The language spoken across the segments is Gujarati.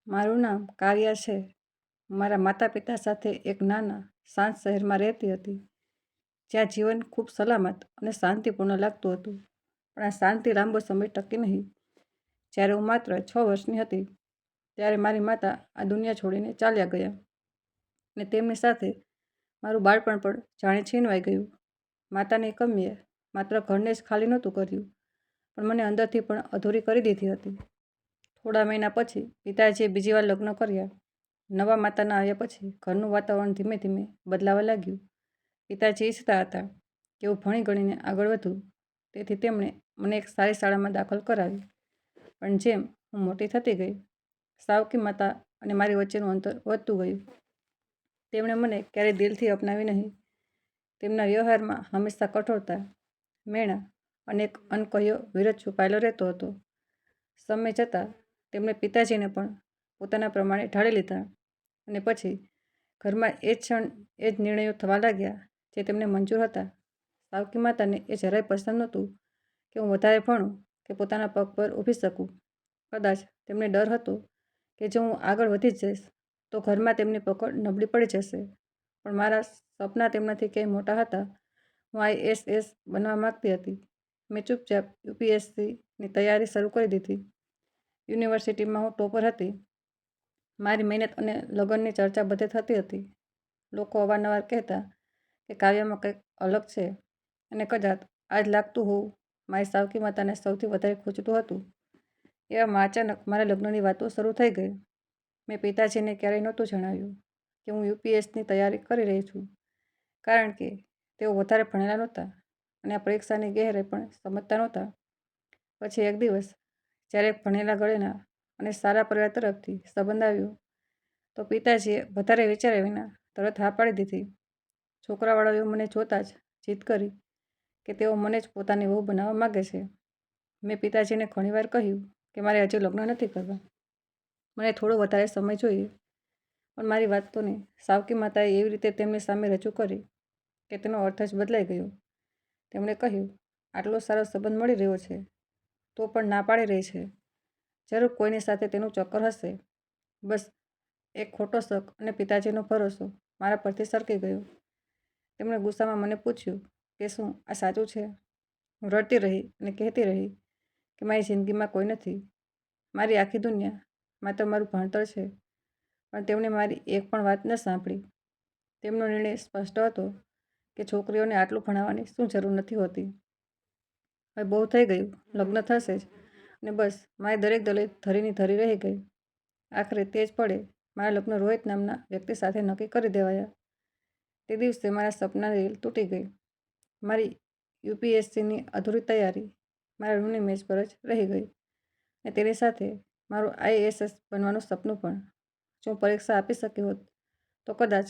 મારું નામ કાવ્યા છે. મારા માતા પિતા સાથે એક નાના શાંત શહેરમાં રહેતી હતી, જ્યાં જીવન ખૂબ સલામત અને શાંતિપૂર્ણ લાગતું હતું. પણ આ શાંતિ લાંબો સમય ટકી નહીં. જ્યારે હું માત્ર 6 વર્ષની હતી, ત્યારે મારી માતા આ દુનિયા છોડીને ચાલ્યા ગયા, અને તેમની સાથે મારું બાળપણ પણ જાણે છીનવાઈ ગયું. માતાની કમીએ માત્ર ઘરને જ ખાલી નહોતું કર્યું, પણ મને અંદરથી પણ અધૂરી કરી દીધી હતી. થોડા મહિના પછી પિતાજીએ બીજી વાર લગ્ન કર્યા. નવા માતાના આવ્યા પછી ઘરનું વાતાવરણ ધીમે ધીમે બદલાવા લાગ્યું. પિતાજી ઈચ્છતા હતા કે હું ભણી ગણીને આગળ વધું, તેથી તેમણે મને એક સારી શાળામાં દાખલ કરાવી. પણ જેમ હું મોટી થતી ગઈ, સાવકી માતા અને મારી વચ્ચેનું અંતર વધતું ગયું. તેમણે મને ક્યારેય દિલથી અપનાવી નહીં. તેમના વ્યવહારમાં હંમેશા કઠોરતા, મેણા અને એક અનકહ્યો વિરોધ છુપાયેલો રહેતો હતો. સમય જતાં તેમણે પિતાજીને પણ પોતાના પ્રમાણે ઢાળી લીધા, અને પછી ઘરમાં એ જ નિર્ણયો થવા લાગ્યા જે તેમને મંજૂર હતા. સાવકી માતાને એ જરાય પસંદ નહોતું કે હું વધારે ભણું કે પોતાના પગ પર ઊભી શકું. કદાચ તેમને ડર હતો કે જો હું આગળ વધી જઈશ તો ઘરમાં તેમની પકડ નબળી પડી જશે. પણ મારા સપના તેમનાથી ક્યાંય મોટા હતા. હું IAS બનવા માંગતી હતી. મેં ચૂપચાપ UPSCની તૈયારી શરૂ કરી દીધી. યુનિવર્સિટીમાં હું ટોપર હતી. મારી મહેનત અને લગનની ચર્ચા બધે થતી હતી. લોકો અવારનવાર કહેતા કે કાવ્યમાં કંઈક અલગ છે, અને કદાચ આજ લાગતું હોવું મારી સાવકી માતાને સૌથી વધારે ખૂંચતું હતું. એવામાં અચાનક મારા લગ્નની વાતો શરૂ થઈ ગઈ. મેં પિતાજીને ક્યારેય નહોતું જણાવ્યું કે હું UPSCની તૈયારી કરી રહી છું, કારણ કે તેઓ વધારે ભણેલા નહોતા અને આ પરીક્ષાની ગહેરાઈ પણ સમજતા નહોતા. પછી એક દિવસ જ્યારે ભણેલા ગળેના અને સારા પરિવાર તરફથી સંબંધ આવ્યો, તો પિતાજીએ વધારે વિચાર્યા વિના તરત હા પાડી દીધી. છોકરાવાળાઓએ મને જોતાં જ જીદ કરી કે તેઓ મને જ પોતાની વહુ બનાવવા માગે છે. મેં પિતાજીને ઘણીવાર કહ્યું કે મારે હજુ લગ્ન નથી કરવા, મને થોડો વધારે સમય જોઈએ. પણ મારી વાતોને સાવકી માતાએ એવી રીતે તેમની સામે રજૂ કરી કે તેનો અર્થ જ બદલાઈ ગયો. તેમણે કહ્યું, આટલો સારો સંબંધ મળી રહ્યો છે, તો પણ ના પાડી રહી છે. જરૂર કોઈની સાથે તેનું ચક્કર હશે. બસ એક ખોટો શક અને પિતાજીનો ભરોસો મારા પરથી સરકી ગયો. તેમણે ગુસ્સામાં મને પૂછ્યું કે શું આ સાચું છે? હું રડતી રહી અને કહેતી રહી કે મારી જિંદગીમાં કોઈ નથી. મારી આખી દુનિયા માત્ર મારું ભણતર છે. પણ તેમણે મારી એક પણ વાત ન સાંભળી. તેમનો નિર્ણય સ્પષ્ટ હતો કે છોકરીઓને આટલું ભણાવવાની શું જરૂર નથી હોતી. હવે બહુ થઈ ગયું, લગ્ન થશે જ, અને બસ મારી દરેક દલીલ ધરીની ધરી રહી ગઈ. આખરે તે જ પડે મારા લગ્ન રોહિત નામના વ્યક્તિ સાથે નક્કી કરી દેવાયા. તે દિવસે મારા સપનાની રેલ તૂટી ગઈ. મારી UPSCની અધૂરી તૈયારી મારા રૂમની મેજ પર જ રહી ગઈ, અને તેની સાથે મારું IAS બનવાનું સપનું પણ. જો હું પરીક્ષા આપી શકી હોત તો કદાચ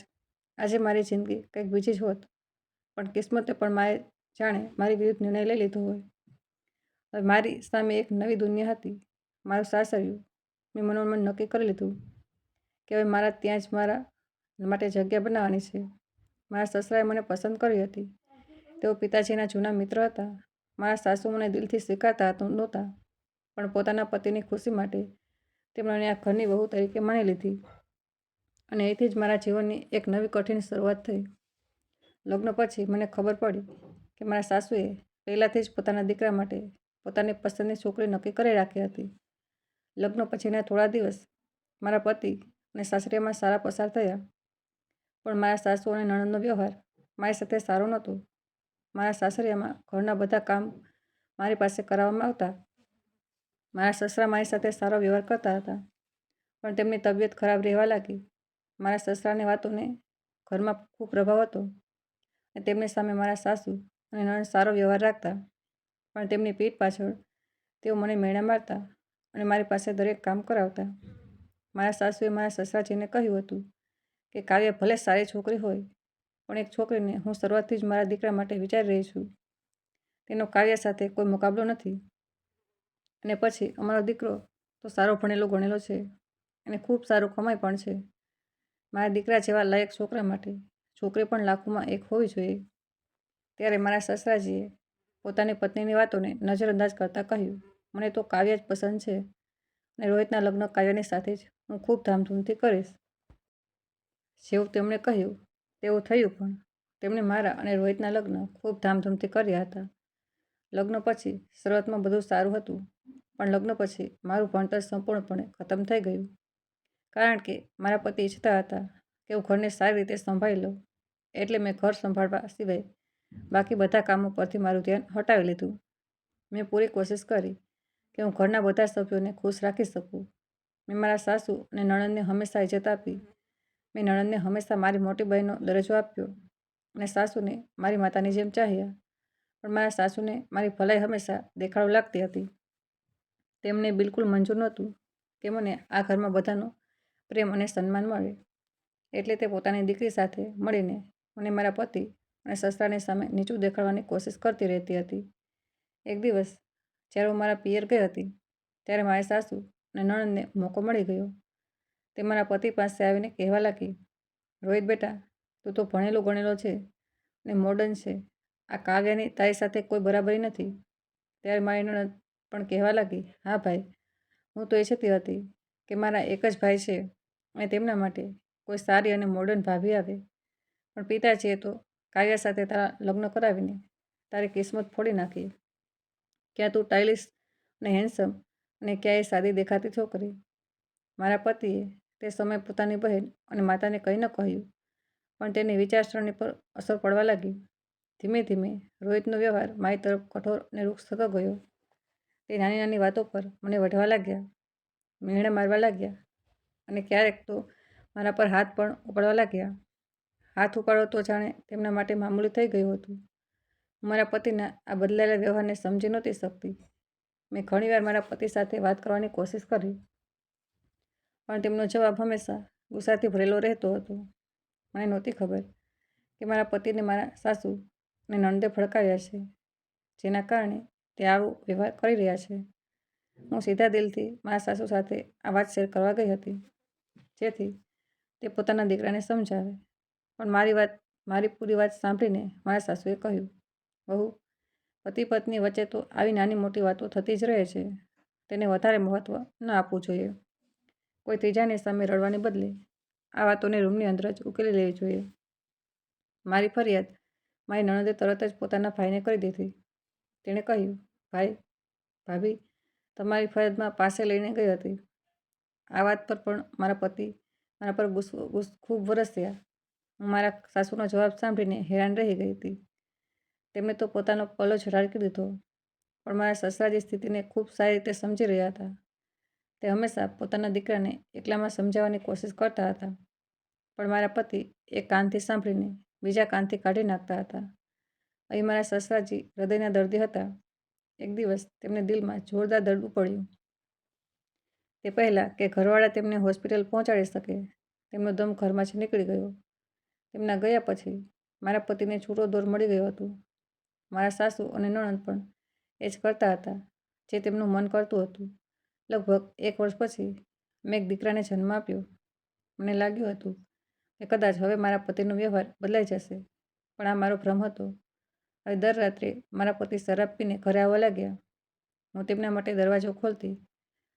આજે મારી જિંદગી કંઈક બીજી જ હોત. પણ કિસ્મતે પણ જાણે મારી વિરુદ્ધ નિર્ણય લઈ લીધો હોય. હવે મારી સામે એક નવી દુનિયા હતી, મારું સાસરિયું. મેં મનોમન નક્કી કરી લીધું કે હવે મારા ત્યાં જ મારા માટે જગ્યા બનાવવાની છે. મારા સસરાએ મને પસંદ કરી હતી. તેઓ પિતાજીના જૂના મિત્ર હતા. મારા સાસુ મને દિલથી સ્વીકારતા નહોતા, પણ પોતાના પતિની ખુશી માટે તેમણે આ ઘરની વહુ તરીકે માની લીધી. અને અહીંથી જ મારા જીવનની એક નવી કઠિન શરૂઆત થઈ. લગ્ન પછી મને ખબર પડી કે મારા સાસુએ પહેલાંથી જ પોતાના દીકરા માટે પોતાની પસંદની છોકરી નક્કી કરી રાખી હતી. લગ્ન પછીના થોડા દિવસ મારા પતિ અને સાસરિયામાં સારા પસાર થયા, પણ મારા સાસુ અને નણંદનો વ્યવહાર મારી સાથે સારો નહોતો. મારા સાસરિયામાં ઘરના બધા કામ મારી પાસે કરાવવામાં આવતા. મારા સસરા મારી સાથે સારો વ્યવહાર કરતા હતા, પણ તેમની તબિયત ખરાબ રહેવા લાગી. મારા સસરાની વાતોને ઘરમાં ખૂબ પ્રભાવ હતો, અને તેમની સામે મારા સાસુ અને નણંદ સારો વ્યવહાર રાખતા, પણ તેમની પીઠ પાછળ તેઓ મને મેણા મારતા અને મારી પાસે દરેક કામ કરાવતા. મારા સાસુએ મારા સસરાજીને કહ્યું હતું કે કાવ્ય ભલે સારી છોકરી હોય, પણ એક છોકરીને હું શરૂઆતથી જ મારા દીકરા માટે વિચારી રહી છું. તેનો કાવ્ય સાથે કોઈ મુકાબલો નથી. અને પછી અમારો દીકરો તો સારો ભણેલો ગણેલો છે અને ખૂબ સારું કમાય પણ છે. મારા દીકરા જેવા લાયક છોકરા માટે છોકરી પણ લાખોમાં એક હોવી જોઈએ. ત્યારે મારા સસરાજીએ પોતાની પત્નીની વાતોને નજરઅંદાજ કરતાં કહ્યું, મને તો કાવ્ય જ પસંદ છે, અને રોહિતના લગ્ન કાવ્યની સાથે જ હું ખૂબ ધામધૂમથી કરીશ. જેવું તેમણે કહ્યું તેવું થયું, પણ તેમણે મારા અને રોહિતના લગ્ન ખૂબ ધામધૂમથી કર્યા હતા. લગ્ન પછી શરૂઆતમાં બધું સારું હતું, પણ લગ્ન પછી મારું ભણતર સંપૂર્ણપણે ખતમ થઈ ગયું. કારણ કે મારા પતિ ઈચ્છતા હતા કે હું ઘરને સારી રીતે સંભાળી લઉં, એટલે મેં ઘર સંભાળવા સિવાય બાકી બધા કામો પરથી મારું ધ્યાન હટાવી લીધું. મેં પૂરી કોશિશ કરી કે હું ઘરના બધા સભ્યોને ખુશ રાખી શકું. મેં મારા સાસુ અને નણંદને હંમેશા ઇજ્જત આપી. મેં નણંદને હંમેશા મારી મોટી બહેનનો દરજ્જો આપ્યો અને સાસુને મારી માતાની જેમ ચાહ્યા. પણ મારા સાસુને મારી ભલાઈ હંમેશા દેખાડો લાગતી હતી. તેમને બિલકુલ મંજૂર નહોતું કે મને આ ઘરમાં બધાનો પ્રેમ અને સન્માન મળે. એટલે તે પોતાની દીકરી સાથે મળીને મને મારા પતિ અને સસરાની સામે નીચું દેખાડવાની કોશિશ કરતી રહેતી હતી. એક દિવસ જ્યારે હું મારા પિયર ગઈ હતી, ત્યારે મારી સાસુ અને નણંદને મોકો મળી ગયો. તે મારા પતિ પાસે આવીને કહેવા લાગી, રોહિત બેટા, તું તો ભણેલો ગણેલો છે અને મોડર્ન છે. આ કાવ્યની તારી સાથે કોઈ બરાબરી નથી. ત્યારે મારી નણંદ પણ કહેવા લાગી, હા ભાઈ, હું તો ઈચ્છતી હતી કે મારા એક જ ભાઈ છે અને તેમના માટે કોઈ સારી અને મોડર્ન ભાભી આવે, પણ પિતાજીએ તો કાવ્ય સાથે તારા લગ્ન કરાવીને તારી કિસ્મત ફોડી નાખી. ક્યાં તું સ્ટાઇલિશ અને હેન્ડસમ અને ક્યાં એ સાદી દેખાતી છોકરી. મારા પતિએ તે સમયે પોતાની બહેન અને માતાને કંઈ ન કહ્યું, પણ તેની વિચારસરણી પર અસર પડવા લાગી. ધીમે ધીમે રોહિતનો વ્યવહાર મારી તરફ કઠોર અને વૃક્ષ થતો ગયો. તે નાની નાની વાતો પર મને વઢવા લાગ્યા, મેણા મારવા લાગ્યા અને ક્યારેક તો મારા પર હાથ પણ ઉપાડવા લાગ્યા. હાથ ઉપાડવો તો જાણે તેમના માટે મામૂલી થઈ ગયું હતું. હું મારા પતિના આ બદલાયેલા વ્યવહારને સમજી નહોતી શકતી. મેં ઘણીવાર મારા પતિ સાથે વાત કરવાની કોશિશ કરી, પણ તેમનો જવાબ હંમેશા ગુસ્સાથી ભરેલો રહેતો હતો. મને નહોતી ખબર કે મારા પતિને મારા સાસુ અને નણંદે ભડકાવ્યા છે, જેના કારણે તે આવો વ્યવહાર કરી રહ્યા છે. હું સીધા દિલથી મારા સાસુ સાથે આ વાત શેર કરવા ગઈ હતી, જેથી તે પોતાના દીકરાને સમજાવે. પણ મારી પૂરી વાત સાંભળીને મારા સાસુએ કહ્યું, બહુ, પતિ પત્ની વચ્ચે તો આવી નાની મોટી વાતો થતી જ રહે છે. તેને વધારે મહત્ત્વ ન આપવું જોઈએ. કોઈ ત્રીજાની સામે રડવાને બદલે આ વાતોને રૂમની અંદર જ ઉકેલી લેવી જોઈએ. મારી ફરિયાદ મારી નણંદે તરત જ પોતાના ભાઈને કરી દીધી. તેણે કહ્યું, ભાઈ, ભાભી તમારી ફરિયાદમાં પાસે લઈને ગઈ હતી. આ વાત પર પણ મારા પતિ મારા પર ખૂબ વરસ્યા. હું મારા સાસુનો જવાબ સાંભળીને હેરાન રહી ગઈ હતી. તેમણે તો પોતાનો પલ્લો જ ઢાંકી દીધો, પણ મારા સસરાજી સ્થિતિને ખૂબ સારી રીતે સમજી રહ્યા હતા. તે હંમેશા પોતાના દીકરાને એકલામાં સમજાવવાની કોશિશ કરતા હતા, પણ મારા પતિ એક કાનથી સાંભળીને બીજા કાનથી કાઢી નાખતા હતા. અહીં મારા સસરાજી હૃદયના દર્દી હતા. એક દિવસ તેમને દિલમાં જોરદાર દર્દ પડ્યું. તે પહેલાં કે ઘરવાળા તેમને હોસ્પિટલ પહોંચાડી શકે, તેમનો દમ ઘરમાં જ નીકળી ગયો. તેમના ગયા પછી મારા પતિને છૂટો દોર મળી ગયો હતો. મારા સાસુ અને નણંદ પણ એ જ કરતા હતા જે તેમનું મન કરતું હતું. લગભગ 1 વર્ષ પછી મેં એક દીકરાને જન્મ આપ્યો. મને લાગ્યું હતું કે કદાચ હવે મારા પતિનો વ્યવહાર બદલાઈ જશે, પણ આ મારો ભ્રમ હતો. હવે દર રાત્રે મારા પતિ શરાબ પીને ઘરે આવવા લાગ્યા. હું તેમના માટે દરવાજો ખોલતી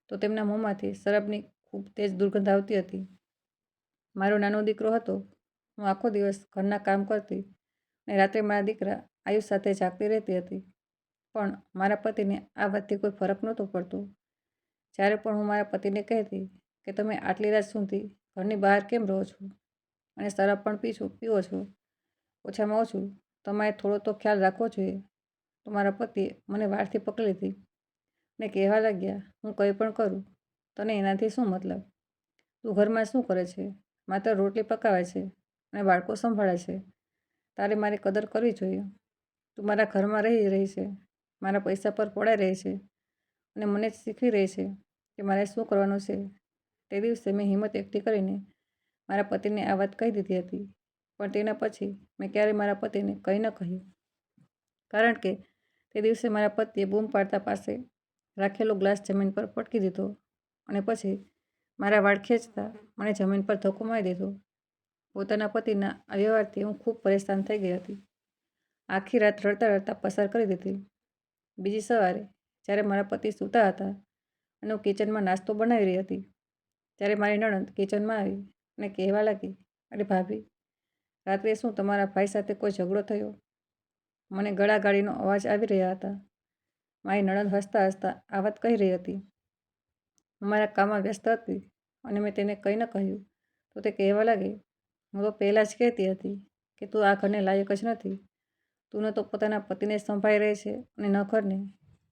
તો તેમના મોંમાંથી શરાબની ખૂબ તેજ દુર્ગંધ આવતી હતી. મારો નાનો દીકરો હતો. હું આખો દિવસ ઘરના કામ કરતી અને રાત્રે મારા દીકરા આયુષ સાથે જાગતી રહેતી હતી, પણ મારા પતિને આ વાતથી કોઈ ફરક નહોતો પડતો. જ્યારે પણ હું મારા પતિને કહેતી કે તમે આટલી રાત સુધી ઘરની બહાર કેમ રહો છો અને શરાબ પણ પીવો છો, ઓછામાં ઓછું તમારે થોડો તો ખ્યાલ રાખવો જોઈએ, તો મારા પતિએ મને વાળથી પકડી લીધી અને કહેવા લાગ્યા, હું કંઈ પણ કરું, તને એનાથી શું મતલબ? તું ઘરમાં શું કરે છે? માત્ર રોટલી પકાવે છે અને બાળકો સંભાળે છે. તારે મારી કદર કરવી જોઈએ. તું મારા ઘરમાં રહી છે, મારા પૈસા પર પડાઈ રહી છે અને મને જ શીખવી રહી છે કે મારે શું કરવાનું છે. તે દિવસે મેં હિંમત એકઠી કરીને મારા પતિને આ વાત કહી દીધી હતી, પણ તેના પછી મેં ક્યારેય મારા પતિને કંઈ ન કહ્યું, કારણ કે તે દિવસે મારા પતિએ બૂમ પાડતા પાસે રાખેલો ગ્લાસ જમીન પર પટકી દીધો અને પછી મારા વાળ ખેંચતા મને જમીન પર ધક્કો મારી દીધો. પોતાના પતિના આ વ્યવહારથી હું ખૂબ પરેશાન થઈ ગઈ હતી. આખી રાત રડતા રડતા પસાર કરી દીધી. બીજી સવારે જ્યારે મારા પતિ સૂતા હતા અને હું કિચનમાં નાસ્તો બનાવી રહી હતી ત્યારે મારી નણંદ કિચનમાં આવી અને કહેવા લાગી, અરે ભાભી, રાત્રે શું તમારા ભાઈ સાથે કોઈ ઝઘડો થયો? મને ગળાગાળીનો અવાજ આવી રહ્યા હતા. મારી નણંદ હસતા હસતા આ વાત કહી રહી હતી. હું મારા કામમાં વ્યસ્ત હતી અને મેં તેને કંઈ ન કહ્યું તો તે કહેવા લાગી, હું તો પહેલાં જ કહેતી હતી કે તું આ ઘરને લાયક જ નથી. તું ન તો પોતાના પતિને સંભાળી રહી છે અને ન ઘરને.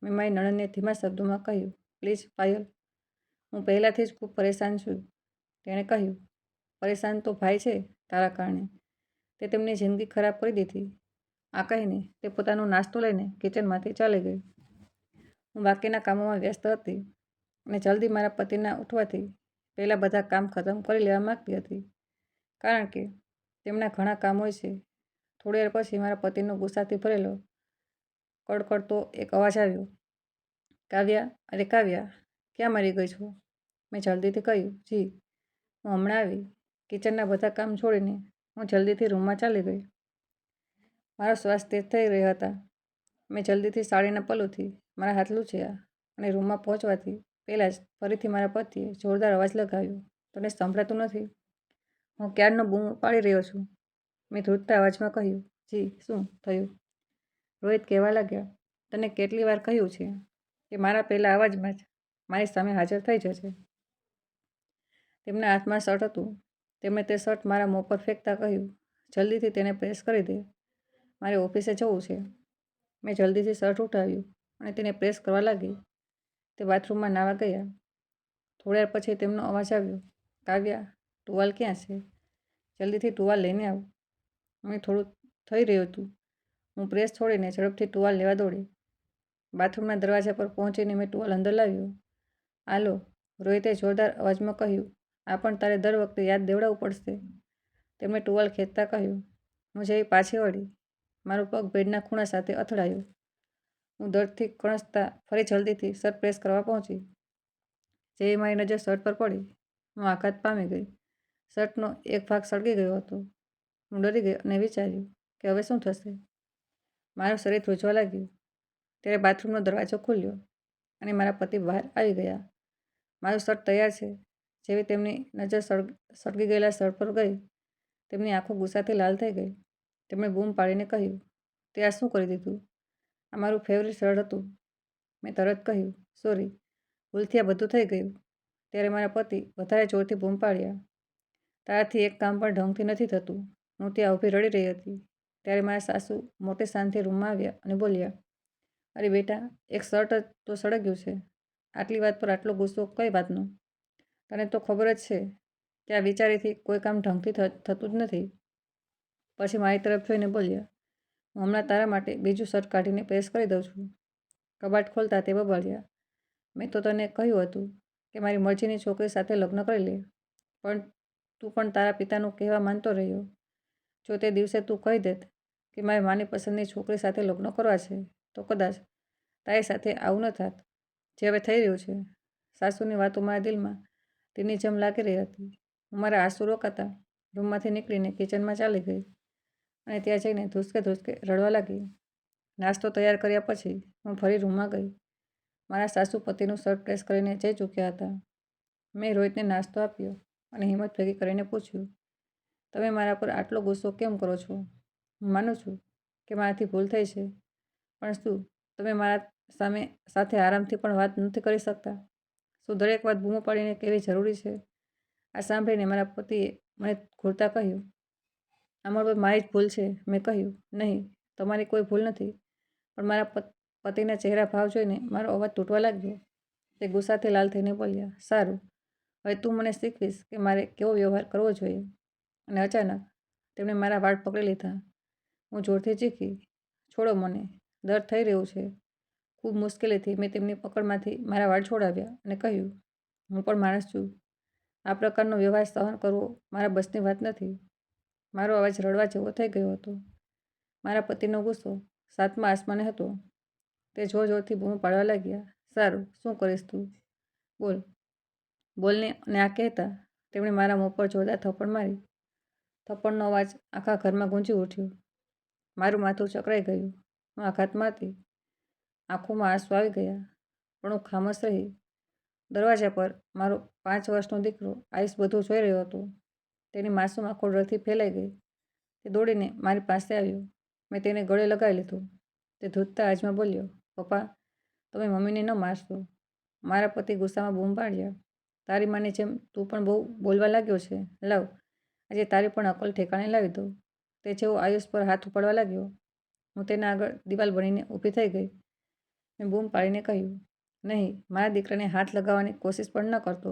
મેં મારી નણંદને ધીમા શબ્દોમાં કહ્યું, પ્લીઝ પાયલ, હું પહેલાંથી જ ખૂબ પરેશાન છું. તેણે કહ્યું, પરેશાન તો ભાઈ છે તારા કારણે. તે તેમની જિંદગી ખરાબ કરી દીધી. આ કહીને તે પોતાનો નાસ્તો લઈને કિચનમાંથી ચાલી ગઈ. હું બાકીના કામોમાં વ્યસ્ત હતી અને જલ્દી મારા પતિના ઉઠવાથી પહેલાં બધા કામ ખતમ કરી લેવા માગતી હતી, કારણ કે તેમના ઘણા કામ હોય છે. થોડી વાર પછી મારા પતિનો ગુસ્સાથી ભરેલો કડકડતો એક અવાજ આવ્યો, કાવ્યા, અરે કાવ્યા, ક્યાં મરી ગઈ છો? મેં જલ્દીથી કહ્યું, જી, હું હમણાં આવી. કિચનના બધા કામ છોડીને હું જલ્દીથી રૂમમાં ચાલી ગઈ. મારો શ્વાસ તેજ થઈ રહ્યા હતા. મેં જલ્દીથી સાડીના પલ્લુથી મારા હાથ લૂછ્યા અને રૂમમાં પહોંચવાથી પહેલાં જ ફરીથી મારા પતિએ જોરદાર અવાજ લગાવ્યો, તને સંભળાતું નથી? હું ક્યારનો બૂમો પાડી રહ્યો છું. મેં ધ્રુજતા અવાજમાં કહ્યું, જી, શું થયું? રોહિત કહેવા લાગ્યા, તને કેટલી વાર કહ્યું છે કે મારા પહેલા અવાજમાં જ મારી સામે હાજર થઈ જશે. તેમના હાથમાં શર્ટ હતું. તેમણે તે શર્ટ મારા મોં પર ફેંકતા કહ્યું, જલ્દીથી તેને પ્રેસ કરી દે, મારે ઓફિસે જવું છે. મેં જલ્દીથી શર્ટ ઉઠાવ્યું અને તેને પ્રેસ કરવા લાગી. તે બાથરૂમમાં નાહવા ગયા. થોડી વાર પછી તેમનો અવાજ આવ્યો, કાવ્યા, ટુવાલ ક્યાં છે? જલ્દીથી ટુવાલ લઈને આવ. મને થોડું થઈ રહ્યું હતું. હું પ્રેસ છોડીને ઝડપથી ટુવાલ લેવા દોડી. બાથરૂમના દરવાજા પર પહોંચીને મેં ટુવાલ અંદર લાવ્યો. આલો, રોહિતે જોરદાર અવાજમાં કહ્યું, આ પણ તારે દર વખતે યાદ દેવડાવવું પડશે. તેમણે ટુવાલ ખેંચતા કહ્યું. હું જેવી પાછી વળી, મારો પગ બેડના ખૂણા સાથે અથડાયો. હું દર્દથી કણસતા ફરી જલ્દીથી શર્ટ પ્રેસ કરવા પહોંચી. જેવી મારી નજર શર્ટ પર પડી, હું આઘાત પામી ગઈ. શર્ટનો એક ભાગ સળગી ગયો હતો. હું ડરી ગઈ અને વિચાર્યું કે હવે શું થશે. મારું શરીર ધ્રુજવા લાગ્યું. ત્યારે બાથરૂમનો દરવાજો ખુલ્યો અને મારા પતિ બહાર આવી ગયા. મારું શર્ટ તૈયાર છે. જેવી તેમની નજર સળગી ગયેલા શર્ટ પર ગઈ, તેમની આંખો ગુસ્સાથી લાલ થઈ ગઈ. તેમણે બૂમ પાડીને કહ્યું, તે આ શું કરી દીધું? આ મારું ફેવરિટ શર્ટ હતું. મેં તરત કહ્યું, સોરી, ભૂલથી આ બધું થઈ ગયું. ત્યારે મારા પતિ વધારે જોરથી બૂમ પાડ્યા, તારાથી એક કામ પણ ઢંગથી નથી થતું. હું ત્યાં ઊભી રડી રહી હતી. ત્યારે મારા સાસુ મોટી શાનથી રૂમમાં આવ્યા અને બોલ્યા, અરે બેટા, એક શર્ટ જ તો સળગ્યું છે. આટલી વાત પર આટલો ગુસ્સો કઈ વાતનો? તને તો ખબર જ છે કે આ વિચારીથી કોઈ કામ ઢંગથી થતું જ નથી. પછી મારી તરફ જોઈને બોલ્યા, હું હમણાં તારા માટે બીજું શર્ટ કાઢીને પ્રેસ કરી દઉં છું. કબાટ ખોલતા તે બબડ્યા, મેં તો તને કહ્યું હતું કે મારી મરજીની છોકરી સાથે લગ્ન કરી લે, પણ તું પણ તારા પિતાનું કહેવા માનતો રહ્યો. જો તે દિવસે તું કહી દેત કે મારી માની પસંદની છોકરી સાથે લગ્ન કરવા છે, તો કદાચ તારી સાથે આવું ન થાત જે હવે થઈ રહ્યું છે. સાસુની વાતો મારા દિલમાં તીરની જેમ લાગી રહી હતી. હું મારા આંસુ રોકાતા રૂમમાંથી નીકળીને કિચનમાં ચાલી ગઈ અને ત્યાં જઈને ધ્રુસકે ધ્રુસકે રડવા લાગી. નાસ્તો તૈયાર કર્યા પછી હું ફરી રૂમમાં ગઈ. મારા સાસુ પતિનું શર્ટ પ્રેસ કરીને જઈ ચૂક્યા હતા. મેં રોહિતને નાસ્તો આપ્યો અને હિંમત ભેગી કરીને પૂછ્યું, તમે મારા પર આટલો ગુસ્સો કેમ કરો છો? હું માનું છું કે મારાથી ભૂલ થઈ છે, પણ શું તમે મારા સાથે આરામથી પણ વાત નથી કરી શકતા? શું દરેક વાત બૂમો પાડીને કહેવી જરૂરી છે? આ સાંભળીને મારા પતિએ મને ઘૂરતા કહ્યું, આમાં મારી જ ભૂલ છે. મેં કહ્યું, નહીં, તમારી કોઈ ભૂલ નથી. પણ મારા પતિના ચહેરા ભાવ જોઈને મારો અવાજ તૂટવા લાગ્યો. તે ગુસ્સાથી લાલ થઈને બોલ્યા, સારું, હવે તું મને શીખવીશ કે મારે કેવો વ્યવહાર કરવો જોઈએ. અને અચાનક તેમણે મારા વાળ પકડી લીધા. હું જોરથી ચીખી, છોડો મને, દર્દ થઈ રહ્યું છે. ખૂબ મુશ્કેલીથી મેં તેમની પકડમાંથી મારા વાળ છોડાવ્યા અને કહ્યું, હું પણ માણસ છું. આ પ્રકારનો વ્યવહાર સહન કરવો મારા બસની વાત નથી. મારો અવાજ રડવા જેવો થઈ ગયો હતો. મારા પતિનો ગુસ્સો સાતમા આસમાને હતો. તે જોર જોરથી બૂમો પાડવા લાગ્યા, સારું, શું કરીશ તું? બોલ, બોલને. અને આ કહેતા તેમણે મારા મોં પર જોરદાર થપ્પડ મારી. થપ્પડનો અવાજ આખા ઘરમાં ગુંજી ઉઠ્યો. મારું માથું ચકરાઈ ગયું. હું આઘાતમાં હતી. આંખોમાં આંસુ આવી ગયા, પણ હું ખામોશ રહી. દરવાજા પર મારો 5 વર્ષનો દીકરો આયુષ બધું જોઈ રહ્યો હતો. તેની માસૂમ આંખો ડરથી ફેલાઈ ગઈ. તે દોડીને મારી પાસે આવ્યો. મેં તેને ગળે લગાવી લીધો. તે ધ્રુજતા અવાજમાં બોલ્યો, પપ્પા, તમે મમ્મીને ન મારશો. મારા પતિ ગુસ્સામાં બૂમ પાડ્યા, તારી માની જેમ તું પણ બહુ બોલવા લાગ્યો છે. લાવ, આજે તારી પણ અકલ ઠેકાણે લાવી દો. તે જેવો આયુષ પર હાથ ઉપાડવા લાગ્યો, હું તેના આગળ દિવાલ બનીને ઊભી થઈ ગઈ. મેં બૂમ પાડીને કહ્યું, નહીં, મારા દીકરાને હાથ લગાવવાની કોશિશ પણ ન કરતો.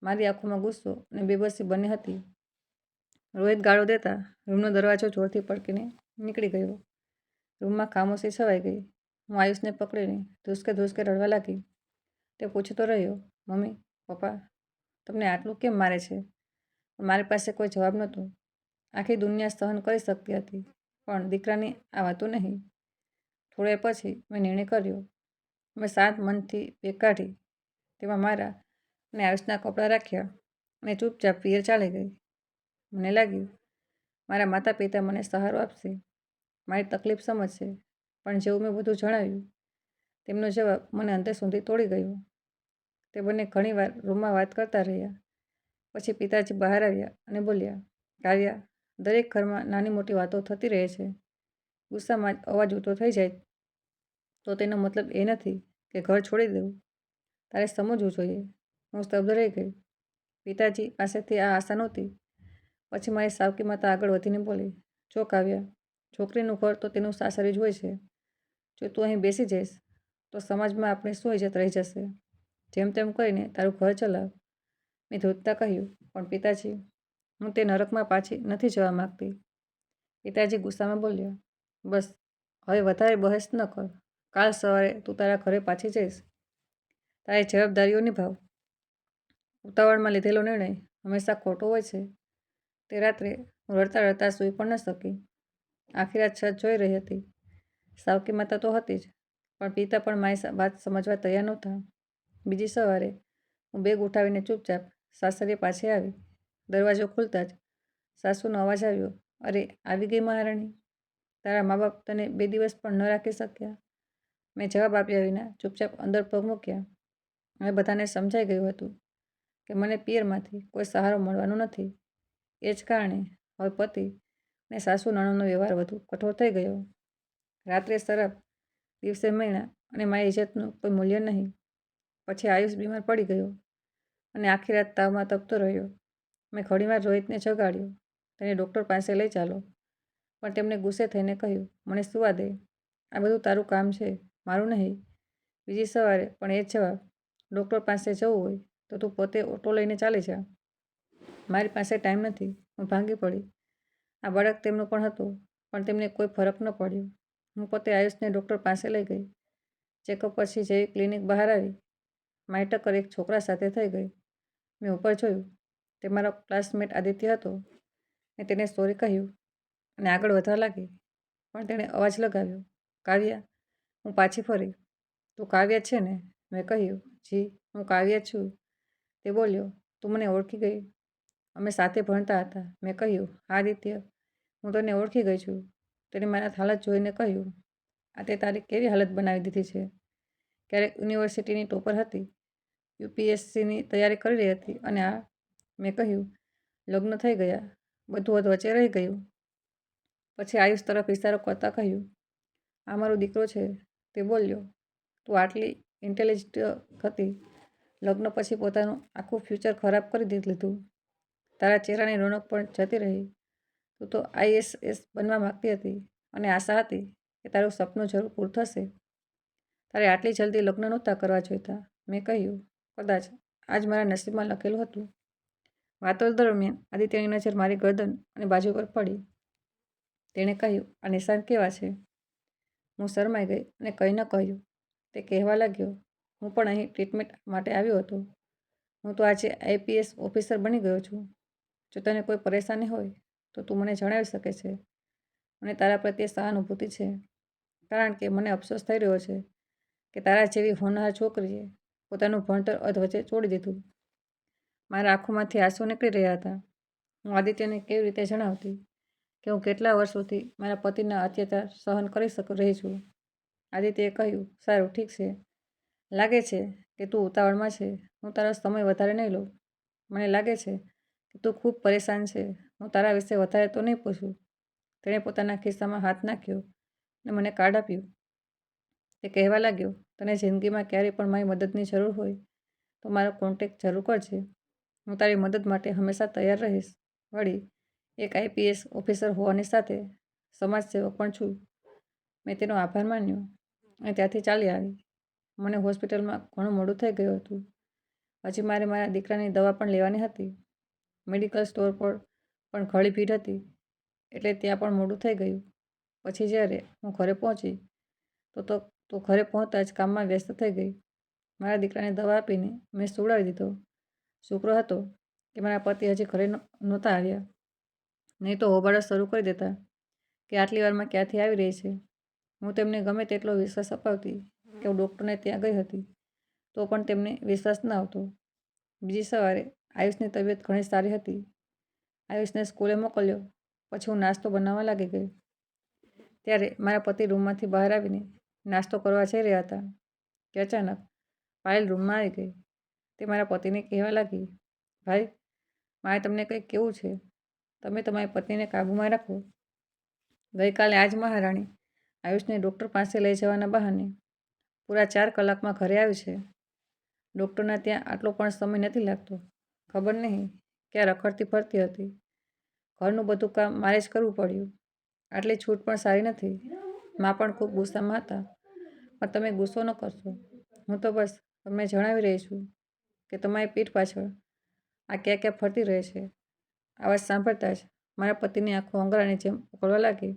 મારી આંખોમાં ગુસ્સો અને બેબસી બંને હતી. રોહિત ગાળો દેતા રૂમનો દરવાજો જોરથી પડકીને નીકળી ગયો. રૂમમાં ખામોશી છવાઈ ગઈ. હું આયુષને પકડીને ધ્રુસકે ધ્રુસકે રડવા લાગી. તે પૂછતો રહ્યો, મમ્મી, પપ્પા, તમને આટલું કેમ મારે છે? પણ મારી પાસે કોઈ જવાબ નહોતો. આખી દુનિયા સહન કરી શકતી હતી, પણ દીકરાની આ વાતો નહીં. થોડે પછી મેં નિર્ણય કર્યો. મેં શાંત મનથી બેગ કાઢી, તેમાં મારા અને આયુષના કપડાં રાખ્યા અને ચૂપચાપ પિયર ચાલી ગઈ. મને લાગ્યું મારા માતા પિતા મને સહારો આપશે, મારી તકલીફ સમજશે. પણ જેવું મેં બધું જણાવ્યું, તેમનો જવાબ મને અંતે સુધી તોડી ગયો. તે બંને ઘણીવાર રૂમમાં વાત કરતા રહ્યા. પછી પિતાજી બહાર આવ્યા અને બોલ્યા, કાવ્યા, દરેક ઘરમાં નાની મોટી વાતો થતી રહે છે. ગુસ્સામાં જ અવાજ ઊંચો થઈ જાય તો તેનો મતલબ એ નથી કે ઘર છોડી દેવું. તારે સમજવું જોઈએ. હું સ્તબ્ધ રહી ગઈ. પિતાજી પાસેથી આ આશા નહોતી. પછી મારી સાવકી માતા આગળ વધીને બોલી, જો કાવ્યા, છોકરીનું ઘર તો તેનું સાસરી જ હોય છે. જો તું અહીં બેસી જઈશ તો સમાજમાં આપણે શું ઇજ્જત રહી જશે? જેમ તેમ કરીને તારું ઘર ચલાવ. મેં ધ્રુજતા કહ્યું, પણ પિતાજી, હું તે નરકમાં પાછી નથી જવા માગતી. પિતાજી ગુસ્સામાં બોલ્યા, બસ, હવે વધારે બહેસ ન કર. કાલ સવારે તું તારા ઘરે પાછી જઈશ. તારી જવાબદારીઓ નિભાવ. ઉતાવળમાં લીધેલો નિર્ણય હંમેશા ખોટો હોય છે. તે રાત્રે હું રડતા રડતા સૂઈ પણ ન શકી. આખી રાત છત જોઈ રહી હતી. સાવકી માતા તો હતી જ, પણ પિતા પણ મારી વાત સમજવા તૈયાર નહોતા. બીજી સવારે હું બેગ ઉઠાવીને ચૂપચાપ સાસરીએ પાછી આવી. દરવાજો ખુલતા જ સાસુનો અવાજ આવ્યો, અરે, આવી ગઈ મહારાણી. તારા મા બાપ તને 2 દિવસ પણ ન રાખી શક્યા? મેં જવાબ આપ્યા વિના ચૂપચાપ અંદર પગ મૂક્યા. હવે બધાને સમજાઈ ગયું હતું કે મને પિયરમાંથી કોઈ સહારો મળવાનો નથી. એ જ કારણે હવે પતિ અને સાસુ નણંદનો વ્યવહાર વધુ કઠોર થઈ ગયો. રાત્રે શરાબ, દિવસે મૈણા અને મારી ઇજ્જતનું કોઈ મૂલ્ય નહીં. પછી આયુષ બીમાર પડી ગયો અને આખી રાત તાવમાં તપતો રહ્યો. મેં ઘણીવાર રોહિતને જગાડ્યો, તેને ડૉક્ટર પાસે લઈ ચાલો, પણ તેમણે ગુસ્સે થઈને કહ્યું, મને સૂવા દે. આ બધું તારું કામ છે, મારું નહીં. બીજી સવારે પણ એ જ જવાબ, ડૉક્ટર પાસે જવું હોય તો તું પોતે ઓટો લઈને ચાલી જા. મારી પાસે ટાઈમ નથી. હું ભાંગી પડી. આ બાળક તેમનું પણ હતું, પણ તેમને કોઈ ફરક ન પડ્યો. હું પોતે આયુષને ડૉક્ટર પાસે લઈ ગઈ. ચેકઅપ પછી જેવી ક્લિનિક બહાર આવી, મારી ટક્કર એક છોકરા સાથે થઈ ગઈ. મેં ઉપર જોયું. તે મારો ક્લાસમેટ આદિત્ય હતો. મેં તેને સોરી કહ્યું અને આગળ વધવા લાગી, પણ તેણે અવાજ લગાવ્યો, કાવ્યા. હું પાછી ફરી, તું કાવ્યા છે ને? મેં કહ્યું, જી, હું કાવ્યા છું. તે બોલ્યો, તું મને ઓળખી ગઈ? અમે સાથે ભણતા હતા. મેં કહ્યું, હા આદિત્ય, હું તને ઓળખી ગઈ છું. તેણે મારા હાલત જોઈને કહ્યું, આ તે તારી કેવી હાલત બનાવી દીધી છે. ક્યારેક યુનિવર્સિટીની ટોપર હતી, યુપીએસસીની તૈયારી કરી રહી હતી, અને આ? મેં કહ્યું, લગ્ન થઈ ગયા, બધું વચ્ચે રહી ગયું. પછી આયુષ તરફ ઇશારો કરતાં કહ્યું, આ મારો દીકરો છે. તે બોલ્યો, તું આટલી ઇન્ટેલિજન્ટ હતી, લગ્ન પછી પોતાનું આખું ફ્યુચર ખરાબ કરી લીધું. તારા ચહેરાની રોનક પણ જતી રહી. તું તો આઈએએસ બનવા માગતી હતી અને આશા હતી કે તારું સપનું જરૂર પૂરું થશે. તારે આટલી જલ્દી લગ્ન નહોતા કરવા જોઈતા. મેં કહ્યું, કદાચ આજ મારા નસીબમાં લખેલું હતું. વાતો દરમિયાન આદિત્યની નજર મારી ગરદન અને બાજુ પર પડી. તેણે કહ્યું, આ નિશાન કેવા છે? હું શરમાઈ ગઈ અને કંઈ ન કહ્યું. તે કહેવા લાગ્યો, હું પણ અહીં ટ્રીટમેન્ટ માટે આવ્યો હતો. હું તો આજે આઈપીએસ ઓફિસર બની ગયો છું. જો તને કોઈ પરેશાની હોય તો તું મને જણાવી શકે છે. મને તારા પ્રત્યે સહાનુભૂતિ છે, કારણ કે મને અફસોસ થઈ રહ્યો છે કે તારા જેવી હોનહાર છોકરીએ પોતાનું ભણતર અધવચ્ચે છોડી દીધું. મારા આંખોમાંથી આંસુ નીકળી રહ્યા હતા. હું આદિત્યને કેવી રીતે જણાવતી કે હું કેટલા વર્ષોથી મારા પતિના અત્યાચાર સહન કરી રહી છું. આદિત્યએ કહ્યું, સારું, ઠીક છે, લાગે છે કે તું ઉતાવળમાં છે. હું તારો સમય વધારે નહીં લઉં. મને લાગે છે કે તું ખૂબ પરેશાન છે. હું તારા વિશે વધારે તો નહીં પૂછું. તેણે પોતાના ખિસ્સામાં હાથ નાખ્યો અને મને કાર્ડ આપ્યું. તે કહેવા લાગ્યો, તને જિંદગીમાં ક્યારેય પણ મારી મદદની જરૂર હોય તો મારો કોન્ટેક્ટ જરૂર કરજે. હું તારી મદદ માટે હંમેશા તૈયાર રહીશ. વળી એક IPS ઓફિસર હોવાની સાથે સમાજસેવક પણ છું. મેં તેનો આભાર માન્યો અને ત્યાંથી ચાલી આવી. મને હોસ્પિટલમાં ઘણું મોડું થઈ ગયું હતું. હજી મારે મારા દીકરાની દવા પણ લેવાની હતી. મેડિકલ સ્ટોર પર પણ ઘણી ભીડ હતી એટલે ત્યાં પણ મોડું થઈ ગયું. પછી જ્યારે હું ઘરે પહોંચી તો ઘરે પહોંચતા જ કામમાં વ્યસ્ત થઈ ગઈ. મારા દીકરાને દવા આપીને મેં સુવડાવી દીધો. શુક્ર હતો કે મારા પતિ હજી ઘરે નહોતા આવ્યા, નહીં તો હોબાળો શરૂ કરી દેતા કે આટલી વારમાં ક્યાંથી આવી રહી છે. હું તેમને ગમે તેટલો વિશ્વાસ અપાવતી કે હું ડૉક્ટરને ત્યાં ગઈ હતી તો પણ તેમને વિશ્વાસ ન આવતો. બીજી સવારે આયુષની તબિયત ઘણી સારી હતી. આયુષને સ્કૂલે મોકલ્યો પછી હું નાસ્તો બનાવવા લાગી ગઈ. ત્યારે મારા પતિ રૂમમાંથી બહાર આવીને નાસ્તો કરવા જઈ રહ્યા હતા કે અચાનક પાયલ રૂમમાં આવી ગઈ. તે મારા પતિને કહેવા લાગી, ભાઈ, મારે તમને કંઈક કહેવું છે. તમે તમારી પત્નીને કાબૂમાં રાખો. ગઈકાલે આજ મહારાણી આયુષને ડૉક્ટર પાસે લઈ જવાના બહાને પૂરા 4 કલાકમાં ઘરે આવી છે. ડૉક્ટરના ત્યાં આટલો પણ સમય નથી લાગતો. ખબર નહીં ક્યાં રખડતી ફરતી હતી. ઘરનું બધું કામ મારે જ કરવું પડ્યું. આટલી છૂટ પણ સારી નથી. મા પણ ખૂબ ગુસ્સામાં હતા. પણ તમે ગુસ્સો ન કરશો. હું તો બસ તમને જણાવી રહી છું કે તમારી પીઠ પાછળ આ ક્યાં ક્યાં ફરતી રહે છે. આ વાત સાંભળતા જ મારા પતિની આંખો અંગારાની જેમ ઉકળવા લાગી.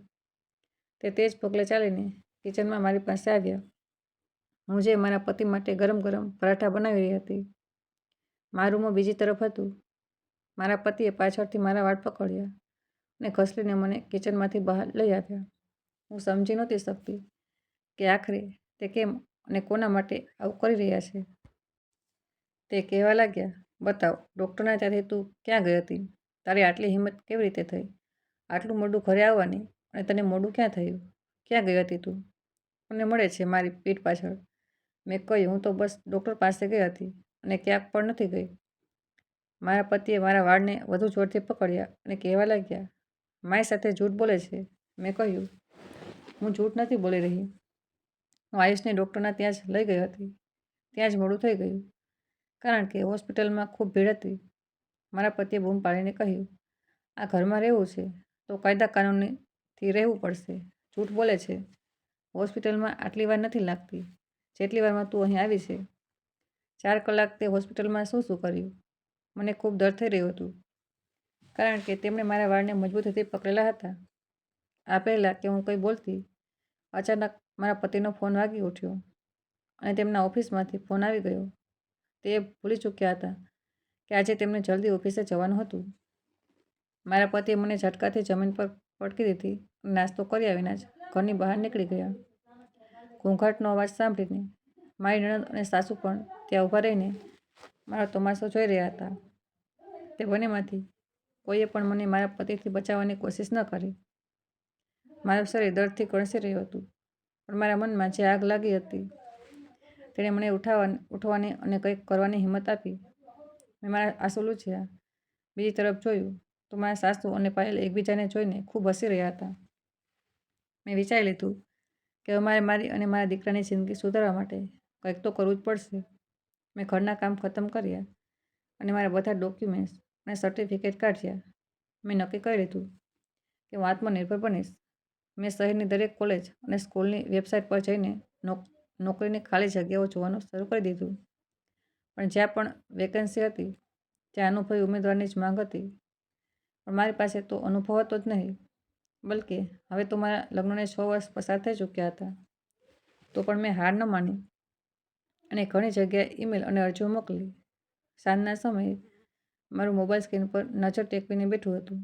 તે જ પગલે ચાલીને કિચનમાં મારી પાસે આવ્યા. હું જે મારા પતિ માટે ગરમ ગરમ પરાઠા બનાવી રહી હતી. મારું મોં બીજી તરફ હતું. મારા પતિએ પાછળથી મારા વાળ પકડ્યા અને ઘસલીને મને કિચનમાંથી બહાર લઈ આવ્યા. હું સમજી નહોતી શકતી કે આખરે તે કેમ અને કોના માટે આવું કરી રહ્યા છે. તે કહેવા લાગ્યા, બતાવ, ડૉક્ટરના ત્યાંથી તું ક્યાં ગઈ હતી? તારી આટલી હિંમત કેવી રીતે થઈ? આટલું મોડું ઘરે આવવાની, અને તને મોડું ક્યાં થયું? ક્યાં ગઈ હતી તું? મને મળે છે મારી પીઠ પાછળ. મેં કહ્યું, હું તો બસ ડૉક્ટર પાસે ગઈ હતી અને ક્યાંક પણ નથી ગઈ. મારા પતિએ મારા વાળને વધુ જોરથી પકડ્યા અને કહેવા લાગ્યા, મારી સાથે જૂઠ બોલે છે. મેં કહ્યું, હું જૂઠ નથી બોલી રહી. હું આયુષને ડૉક્ટરના ત્યાં જ લઈ ગઈ હતી. ત્યાં જ મોડું થઈ ગયું કારણ કે હોસ્પિટલમાં ખૂબ ભીડ હતી. મારા પતિએ બૂમ પાડીને કહ્યું, આ ઘરમાં રહેવું છે તો કાયદા કાનૂનથી રહેવું પડશે. જૂઠ બોલે છે. હોસ્પિટલમાં આટલી વાર નથી લાગતી જેટલી વારમાં તું અહીં આવી છે. 4 કલાક તે હોસ્પિટલમાં શું શું કર્યું? મને ખૂબ ડર થઈ રહ્યું હતું કારણ કે તેમણે મારા વાળને મજબૂતીથી પકડેલા હતા. આ પહેલાં કે હું કંઈ બોલતી, અચાનક મારા પતિનો ફોન વાગી ઉઠ્યો અને તેમના ઓફિસમાંથી ફોન આવી ગયો. તે ભૂલી ચૂક્યા હતા કે આજે તેમને જલ્દી ઓફિસે જવાનું હતું. મારા પતિએ મને ઝટકાથી જમીન પર પટકી દીધી અને નાસ્તો કર્યા વિના જ ઘરની બહાર નીકળી ગયા. ઘોંઘાટનો અવાજ સાંભળીને મારી નણંદ અને સાસુ પણ ત્યાં ઊભા રહીને મારો તમાશો જોઈ રહ્યા હતા. તે બંનેમાંથી કોઈએ પણ મને મારા પતિથી બચાવવાની કોશિશ ન કરી. મારું શરીર દર્દથી કણસી રહ્યું હતું, પણ મારા મનમાં જે આગ લાગી હતી તેણે મને ઉઠવાની અને કંઈક કરવાની હિંમત આપી. મેં મારા આંસુ લૂછ્યા. બીજી તરફ જોયું તો મારા સાસુ અને પાયલ એકબીજાને જોઈને ખૂબ હસી રહ્યા હતા. મેં વિચારી લીધું કે અમારે મારી અને મારા દીકરાની જિંદગી સુધારવા માટે કંઈક તો કરવું જ પડશે. મેં ઘરના કામ ખતમ કર્યા અને મારા બધા ડોક્યુમેન્ટ્સ અને સર્ટિફિકેટ કાઢ્યા. મેં નક્કી કરી લીધું કે હું આત્મનિર્ભર બનીશ. મેં શહેરની દરેક કોલેજ અને સ્કૂલની વેબસાઇટ પર જઈને નોકરીની ખાલી જગ્યાઓ જોવાનું શરૂ કરી દીધું. પણ જ્યાં પણ વેકેન્સી હતી ત્યાં અનુભવી ઉમેદવારની જ માંગ હતી. પણ મારી પાસે તો અનુભવ હતો જ નહીં. બલકે હવે તો મારા લગ્નને 6 વર્ષ પસાર થઈ ચૂક્યા હતા. તો પણ મેં હાર ન માની અને ઘણી જગ્યાએ ઈમેલ અને અરજીઓ મોકલી. સાંજના સમયે મારું મોબાઈલ સ્ક્રીન પર નજર ટેકવીને બેઠું હતું.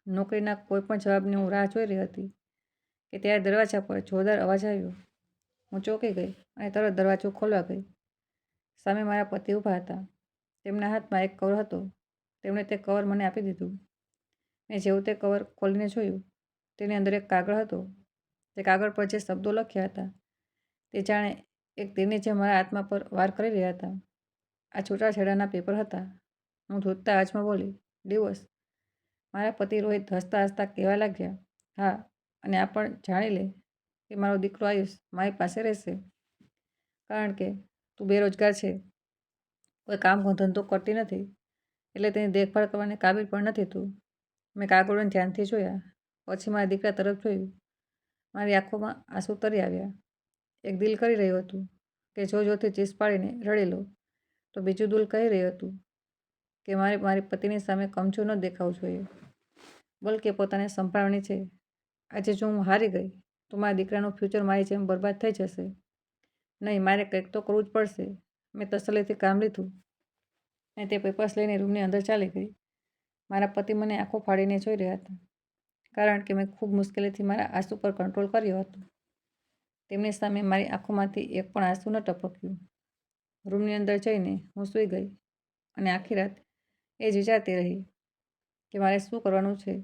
નોકરીના કોઈ પણ જવાબની હું રાહ જોઈ રહી હતી કે ત્યારે દરવાજા પર જોરદાર અવાજ આવ્યો. હું ચોંકી ગઈ અને તરત દરવાજો ખોલવા ગઈ. સામે મારા પતિ ઊભા હતા. તેમના હાથમાં એક કવર હતો. તેમણે તે કવર મને આપી દીધું. મેં જેવું તે કવર ખોલીને જોયું, તેની અંદર એક કાગળ હતો. તે કાગળ પર જે શબ્દો લખ્યા હતા તે જાણે એક તીરની જે મારા આત્મા પર વાર કરી રહ્યા હતા. આ છૂટાછેડાના પેપર હતા. હું ધ્રુજતા અવાજમાં બોલી, ડિવોર્સ. મારા પતિ રોહિત હસતા હસતા કહેવા લાગ્યા, હા, અને આ પણ જાણી લે કે મારો દીકરો આયુષ મારી પાસે રહેશે, કારણ કે તું બેરોજગાર છે, કોઈ કામ ધંધો કરતી નથી, એટલે તેની દેખભાળ કરવાની કાબિલ પણ નથી તું. મેં કાગળોને ધ્યાનથી જોયા, પછી મારા દીકરા તરફ જોયું. મારી આંખોમાં આંસુ તરી આવ્યા. એક દિલ કરી રહ્યું હતું કે જોરથી ચીસ પાડીને રડી લો, તો બીજું દિલ કહી રહ્યું હતું કે મારી પતિની સામે કમજોર ન દેખાવું જોઈએ, બલકે પોતાને સંભાળવાની છે. આજે જો હું હારી ગઈ તો મારા દીકરાનું ફ્યુચર મારી જેમ બરબાદ થઈ જશે. નહીં, મારે કંઈક તો કરવું જ પડશે. મેં તસલ્લીથી કામ લીધું અને તે પેપર્સ લઈને રૂમની અંદર ચાલી ગઈ. મારા પતિ મને આંખો ફાડીને જોઈ રહ્યા હતા, કારણ કે મેં ખૂબ મુશ્કેલીથી મારા આંસુ પર કંટ્રોલ કર્યો હતો. તેમની સામે મારી આંખોમાંથી એક પણ આંસુ ન ટપક્યું. રૂમની અંદર જઈને હું સૂઈ ગઈ અને આખી રાત એ જ વિચારતી રહી કે મારે શું કરવાનું છે.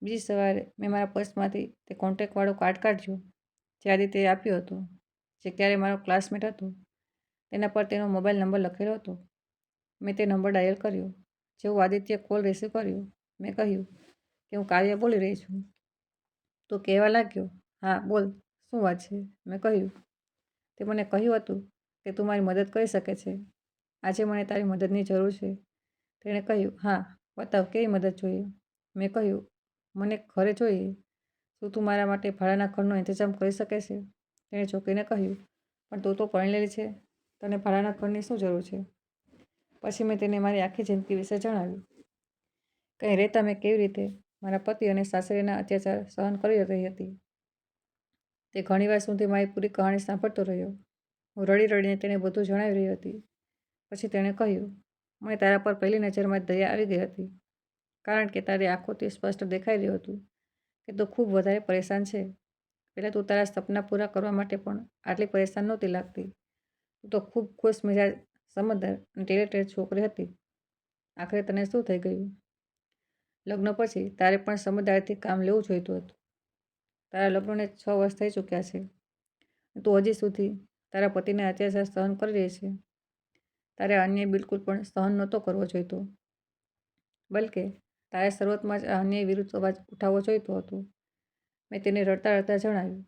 બીજી સવારે મેં મારા પર્સમાંથી તે કોન્ટેક્ટવાળો કાર્ડ કાઢ્યો જે આદિત્યએ આપ્યો હતો, જે ક્યારે મારો ક્લાસમેટ હતો. તેના પર તેનો મોબાઈલ નંબર લખેલો હતો. મેં તે નંબર ડાયલ કર્યો. જેવું આદિત્ય કોલ રિસીવ કર્યો, મેં કહ્યું કે હું કાવ્યા બોલી રહી છું. તો કહેવા લાગ્યો, હા બોલ, શું વાત છે? મેં કહ્યું, તે મને કહ્યું હતું કે તું મારી મદદ કરી શકે છે. આજે મને તારી મદદની જરૂર છે. તેણે કહ્યું, હા બતાવ, કેવી મદદ જોઈએ? મેં કહ્યું, મને ઘરે જોઈએ. શું તું મારા માટે ભાડાના ઘરનો ઇંતજામ કરી શકે છે? તેણે ચોંકીને કહ્યું, પણ તું તો પરણેલી છે, તને ભાડાના ઘરની શું જરૂર છે? પછી મેં તેને મારી આખી જિંદગી વિશે જણાવ્યું. કંઈ રહેતા મેં કેવી રીતે મારા પતિ અને સાસરીના અત્યાચાર સહન કરી રહી હતી. તે ઘણીવાર સુધી મારી પૂરી કહાણી સાંભળતો રહ્યો. હું રડી રડીને તેને બધું જણાવી રહી હતી. પછી તેણે કહ્યું, મને તારા પર પહેલી નજરમાં જ દયા આવી ગઈ હતી, કારણ કે તારી આંખોથી સ્પષ્ટ દેખાઈ રહ્યું હતું કે તું ખૂબ વધારે પરેશાન છે. પહેલાં તું તારા સપના પૂરા કરવા માટે પણ આટલી પરેશાન નહોતી લાગતી. તું તો ખૂબ ખુશ મિજાજ, સમજદાર અને ટેલેન્ટેડ છોકરી હતી. આખરે તને શું થઈ ગયું? લગ્ન પછી તારે પણ સમજદારીથી કામ લેવું જોઈતું હતું. તારા લગ્નને 6 વર્ષ થઈ ચૂક્યા છે. તું હજી સુધી તારા પતિને અત્યાચાર સહન કરી રહી છે. તારે અન્યાય બિલકુલ પણ સહન નહોતો કરવો જોઈતો, બલકે તારે શરૂઆતમાં જ આ અન્યાય વિરુદ્ધ અવાજ ઉઠાવવો જોઈતો હતો. મેં તેને રડતા રડતા જણાવ્યું,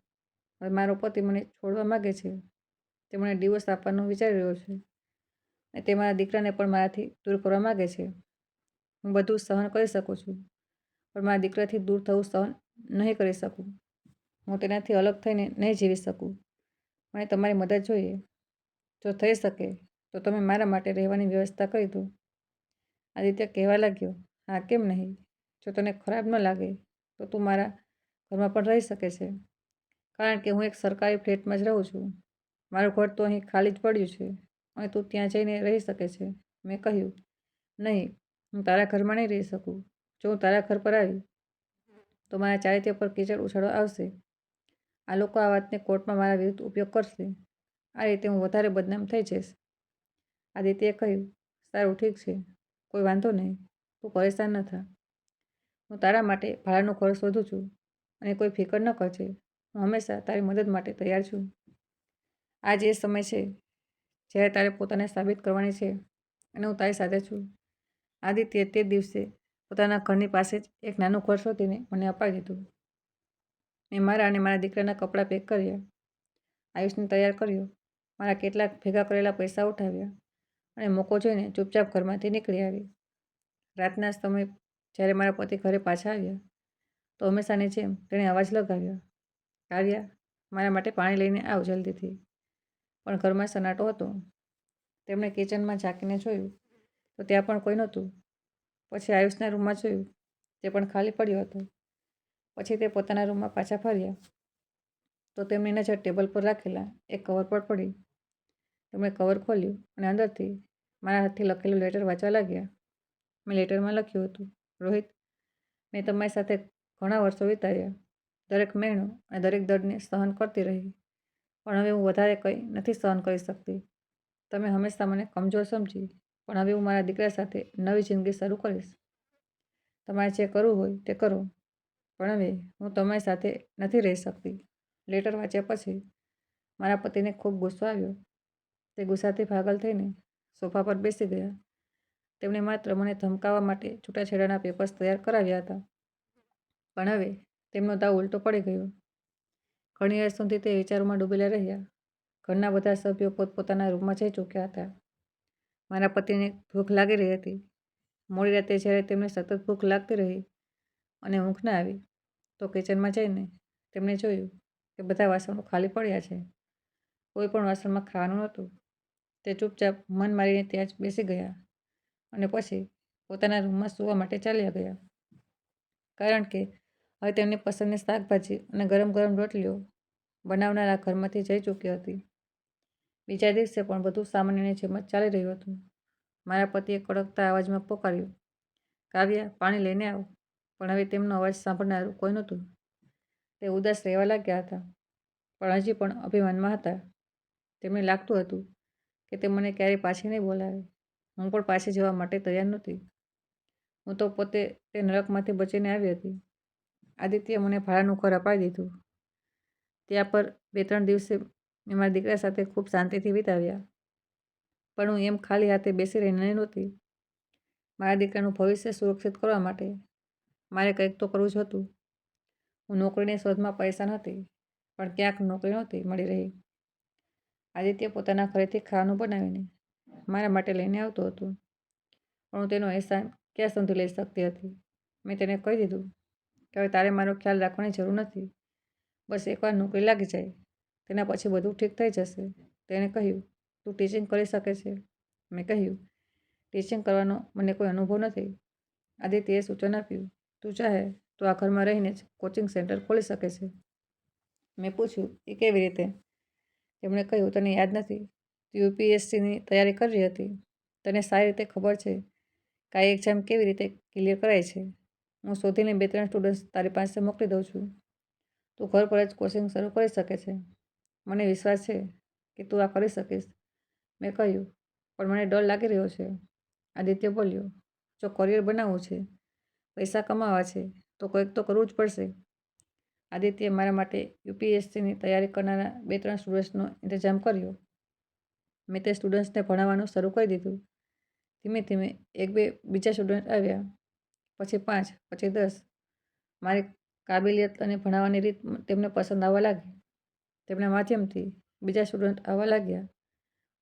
હવે મારો પતિ મને છોડવા માગે છે. તે મને ડિવોર્સ આપવાનું વિચારી રહ્યો છે અને તે મારા દીકરાને પણ મારાથી દૂર કરવા માગે છે. હું બધું સહન કરી શકું છું, પણ મારા દીકરાથી દૂર થવું સહન નહીં કરી શકું. હું તેનાથી અલગ થઈને નહીં જીવી શકું. મને તમારી મદદ જોઈએ. જો થઈ શકે તો તમે મારા માટે રહેવાની વ્યવસ્થા કરી દો. આદિત્ય કહેવા લાગ્યો, હા કેમ નહીં? જો તને ખરાબ ન લાગે તો તું મારા ઘરમાં પણ રહી શકે છે, કારણ કે હું એક સરકારી ફ્લેટમાં જ રહું છું. મારું ઘર તો અહીં ખાલી જ પડ્યું છે અને તું ત્યાં જઈને રહી શકે છે. મેં કહ્યું, નહીં, હું તારા ઘરમાં નહીં રહી શકું. જો હું તારા ઘર પર આવી તો મારા ચારિત્ર્ય પર કીચડ ઉછાળવા આવશે. આ લોકો આ વાતને કોર્ટમાં મારા વિરુદ્ધ ઉપયોગ કરશે. આ રીતે હું વધારે બદનામ થઈ જઈશ. આદિત્યએ કહ્યું, સારું ઠીક છે, કોઈ વાંધો નહીં, તું પરેશાન ન થા. હું તારા માટે ભાડાનું ઘર શોધું છું અને કોઈ ફિકર ન કરજે. હું હંમેશા તારી મદદ માટે તૈયાર છું. આ જ એ સમય છે જ્યારે તારે પોતાને સાબિત કરવાની છે અને હું તારી સાથે છું. આદિત્યએ તે દિવસે પોતાના ઘરની પાસે જ એક નાનું ઘર શોધીને મને અપાવી દીધું. મેં મારા અને મારા દીકરાના કપડાં પેક કર્યા, આયુષને તૈયાર કર્યો, મારા કેટલાક ભેગા કરેલા પૈસા ઉઠાવ્યા અને મોકો જોઈને ચૂપચાપ ઘરમાંથી નીકળી આવી. રાતના સમયે જ્યારે મારા પતિ ઘરે પાછા આવ્યા તો હંમેશાની જેમ તેણે અવાજ લગાવ્યો, કાવ્યા, મારા માટે પાણી લઈને આવ જલ્દીથી. પણ ઘરમાં સન્નાટો હતો. તેમણે કિચનમાં ઝાંકીને જોયું તો ત્યાં પણ કોઈ નહોતું. પછી આયુષના રૂમમાં જોયું, તે પણ ખાલી પડ્યો હતો. પછી તે પોતાના રૂમમાં પાછા ફર્યા તો તેમની નજર ટેબલ પર રાખેલા એક કવર પર પડી. તેમણે કવર ખોલ્યું અને અંદરથી મારા હાથથી લખેલું લેટર વાંચવા લાગ્યા. મેં લેટરમાં લખ્યું હતું, રોહિત, મેં તમારી સાથે ઘણા વર્ષો વિતાવ્યા. દરેક મહેણો અને દરેક દર્દને સહન કરતી રહી, પણ હવે હું વધારે કંઈ નથી સહન કરી શકતી. તમે હંમેશા મને કમજોર સમજી, પણ હવે હું મારા દીકરા સાથે નવી જિંદગી શરૂ કરીશ. તમારે જે કરવું હોય તે કરો, પણ હવે હું તમારી સાથે નથી રહી શકતી. લેટર વાંચ્યા પછી મારા પતિને ખૂબ ગુસ્સો આવ્યો. તે ગુસ્સાથી પાગલ થઈને સોફા પર બેસી ગયા. તેમણે માત્ર મને ધમકાવવા માટે છૂટાછેડાના પેપર્સ તૈયાર કરાવ્યા હતા. પણ હવે તેમનો દાવ ઉલટો પડી ગયો. ઘણી વાર સુધી તે વિચારોમાં ડૂબેલા રહ્યા. ઘરના બધા સભ્યો પોતપોતાના રૂમમાં જઈ ચૂક્યા હતા. મારા પતિને ભૂખ લાગી રહી હતી. મોડી રાતે જ્યારે તેમને સતત ભૂખ લાગતી રહી અને ઊંઘ ન આવી, તો કિચનમાં જઈને તેમણે જોયું કે બધા વાસણો ખાલી પડ્યા છે. કોઈ પણ વાસણમાં ખાવાનું નહોતું. તે ચૂપચાપ મન મારીને ત્યાં જ બેસી ગયા અને પછી પોતાના રૂમમાં સૂવા માટે ચાલ્યા ગયા. કારણ કે હવે તેમની પસંદની શાકભાજી અને ગરમ ગરમ રોટલીઓ બનાવનારા ઘરમાંથી જઈ ચૂકી હતી. બીજા દિવસે પણ બધું સામાન્યની જેમ જ ચાલી રહ્યું હતું. મારા પતિએ કડકતા અવાજમાં પોકાર્યું, કાવ્યા, પાણી લઈને આવ. પણ હવે તેમનો અવાજ સાંભળનારું કોઈ નહોતું. તે ઉદાસ રહેવા લાગ્યા હતા, પણ હજી પણ અભિમાનમાં હતા. તેમને લાગતું હતું કે તે મને ક્યારેય પાછી નહીં બોલાવે. હું પણ પાછી જવા માટે તૈયાર નહોતી. હું તો પોતે તે નરકમાંથી બચીને આવી હતી. આદિત્યે મને ભાડાનું ઘર અપાવી દીધું. ત્યાં પર 2-3 દિવસે મેં મારા દીકરા સાથે ખૂબ શાંતિથી વિતાવ્યા. પણ હું એમ ખાલી હાથે બેસી રહીને નહોતી. મારા દીકરાનું ભવિષ્ય સુરક્ષિત કરવા માટે મારે કંઈક તો કરવું જ હતું. હું નોકરીની શોધમાં પરેશાન હતી, પણ ક્યાંક નોકરી નહોતી મળી રહી. આદિત્ય પોતાના ઘરેથી ખાવાનું બનાવીને મારા માટે લઈને આવતો હતો, પણ હું તેનો અહેસાન ક્યાં સુધી લઈ શકતી હતી. મેં તેને કહી દીધું કે હવે તારે મારો ખ્યાલ રાખવાની જરૂર નથી. બસ એકવાર નોકરી લાગી જાય, તેના પછી બધું ઠીક થઈ જશે. તેણે કહ્યું, તું ટીચિંગ કરી શકે છે? મેં કહ્યું, ટીચિંગ કરવાનો મને કોઈ અનુભવ નથી. આદિત્યએ સૂચન આપ્યું, તું ચાહે તો આ ઘરમાં રહીને જ કોચિંગ સેન્ટર ખોલી શકે છે. મેં પૂછ્યું, એ કેવી રીતે? તેમણે કહ્યું, તને યાદ નથી? તું યુપીએસસીની તૈયારી કરી રહી હતી. તને સારી રીતે ખબર છે કે આ એક્ઝામ કેવી રીતે ક્લિયર કરાય છે. હું શોધીને 2-3 સ્ટુડન્ટ્સ તારી પાસે મોકલી દઉં છું. તું ઘર પર જ કોચિંગ શરૂ કરી શકે છે. મને વિશ્વાસ છે કે તું આ કરી શકીશ. મેં કહ્યું, પણ મને ડર લાગી રહ્યો છે. આદિત્ય બોલ્યો, જો કરિયર બનાવવું છે, પૈસા કમાવા છે, તો કંઈક તો કરવું જ પડશે. આદિત્યએ મારા માટે યુપીએસસીની તૈયારી કરનારા 2-3 સ્ટુડન્ટ્સનો ઇંતજામ કર્યો. મેં તે સ્ટુડન્ટ્સને ભણાવવાનું શરૂ કરી દીધું. ધીમે ધીમે 1-2 બીજા સ્ટુડન્ટ આવ્યા, પછી 5, પછી 10. મારી કાબિલિયત અને ભણાવવાની રીત તેમને પસંદ આવવા લાગી. તેમના માધ્યમથી બીજા સ્ટુડન્ટ આવવા લાગ્યા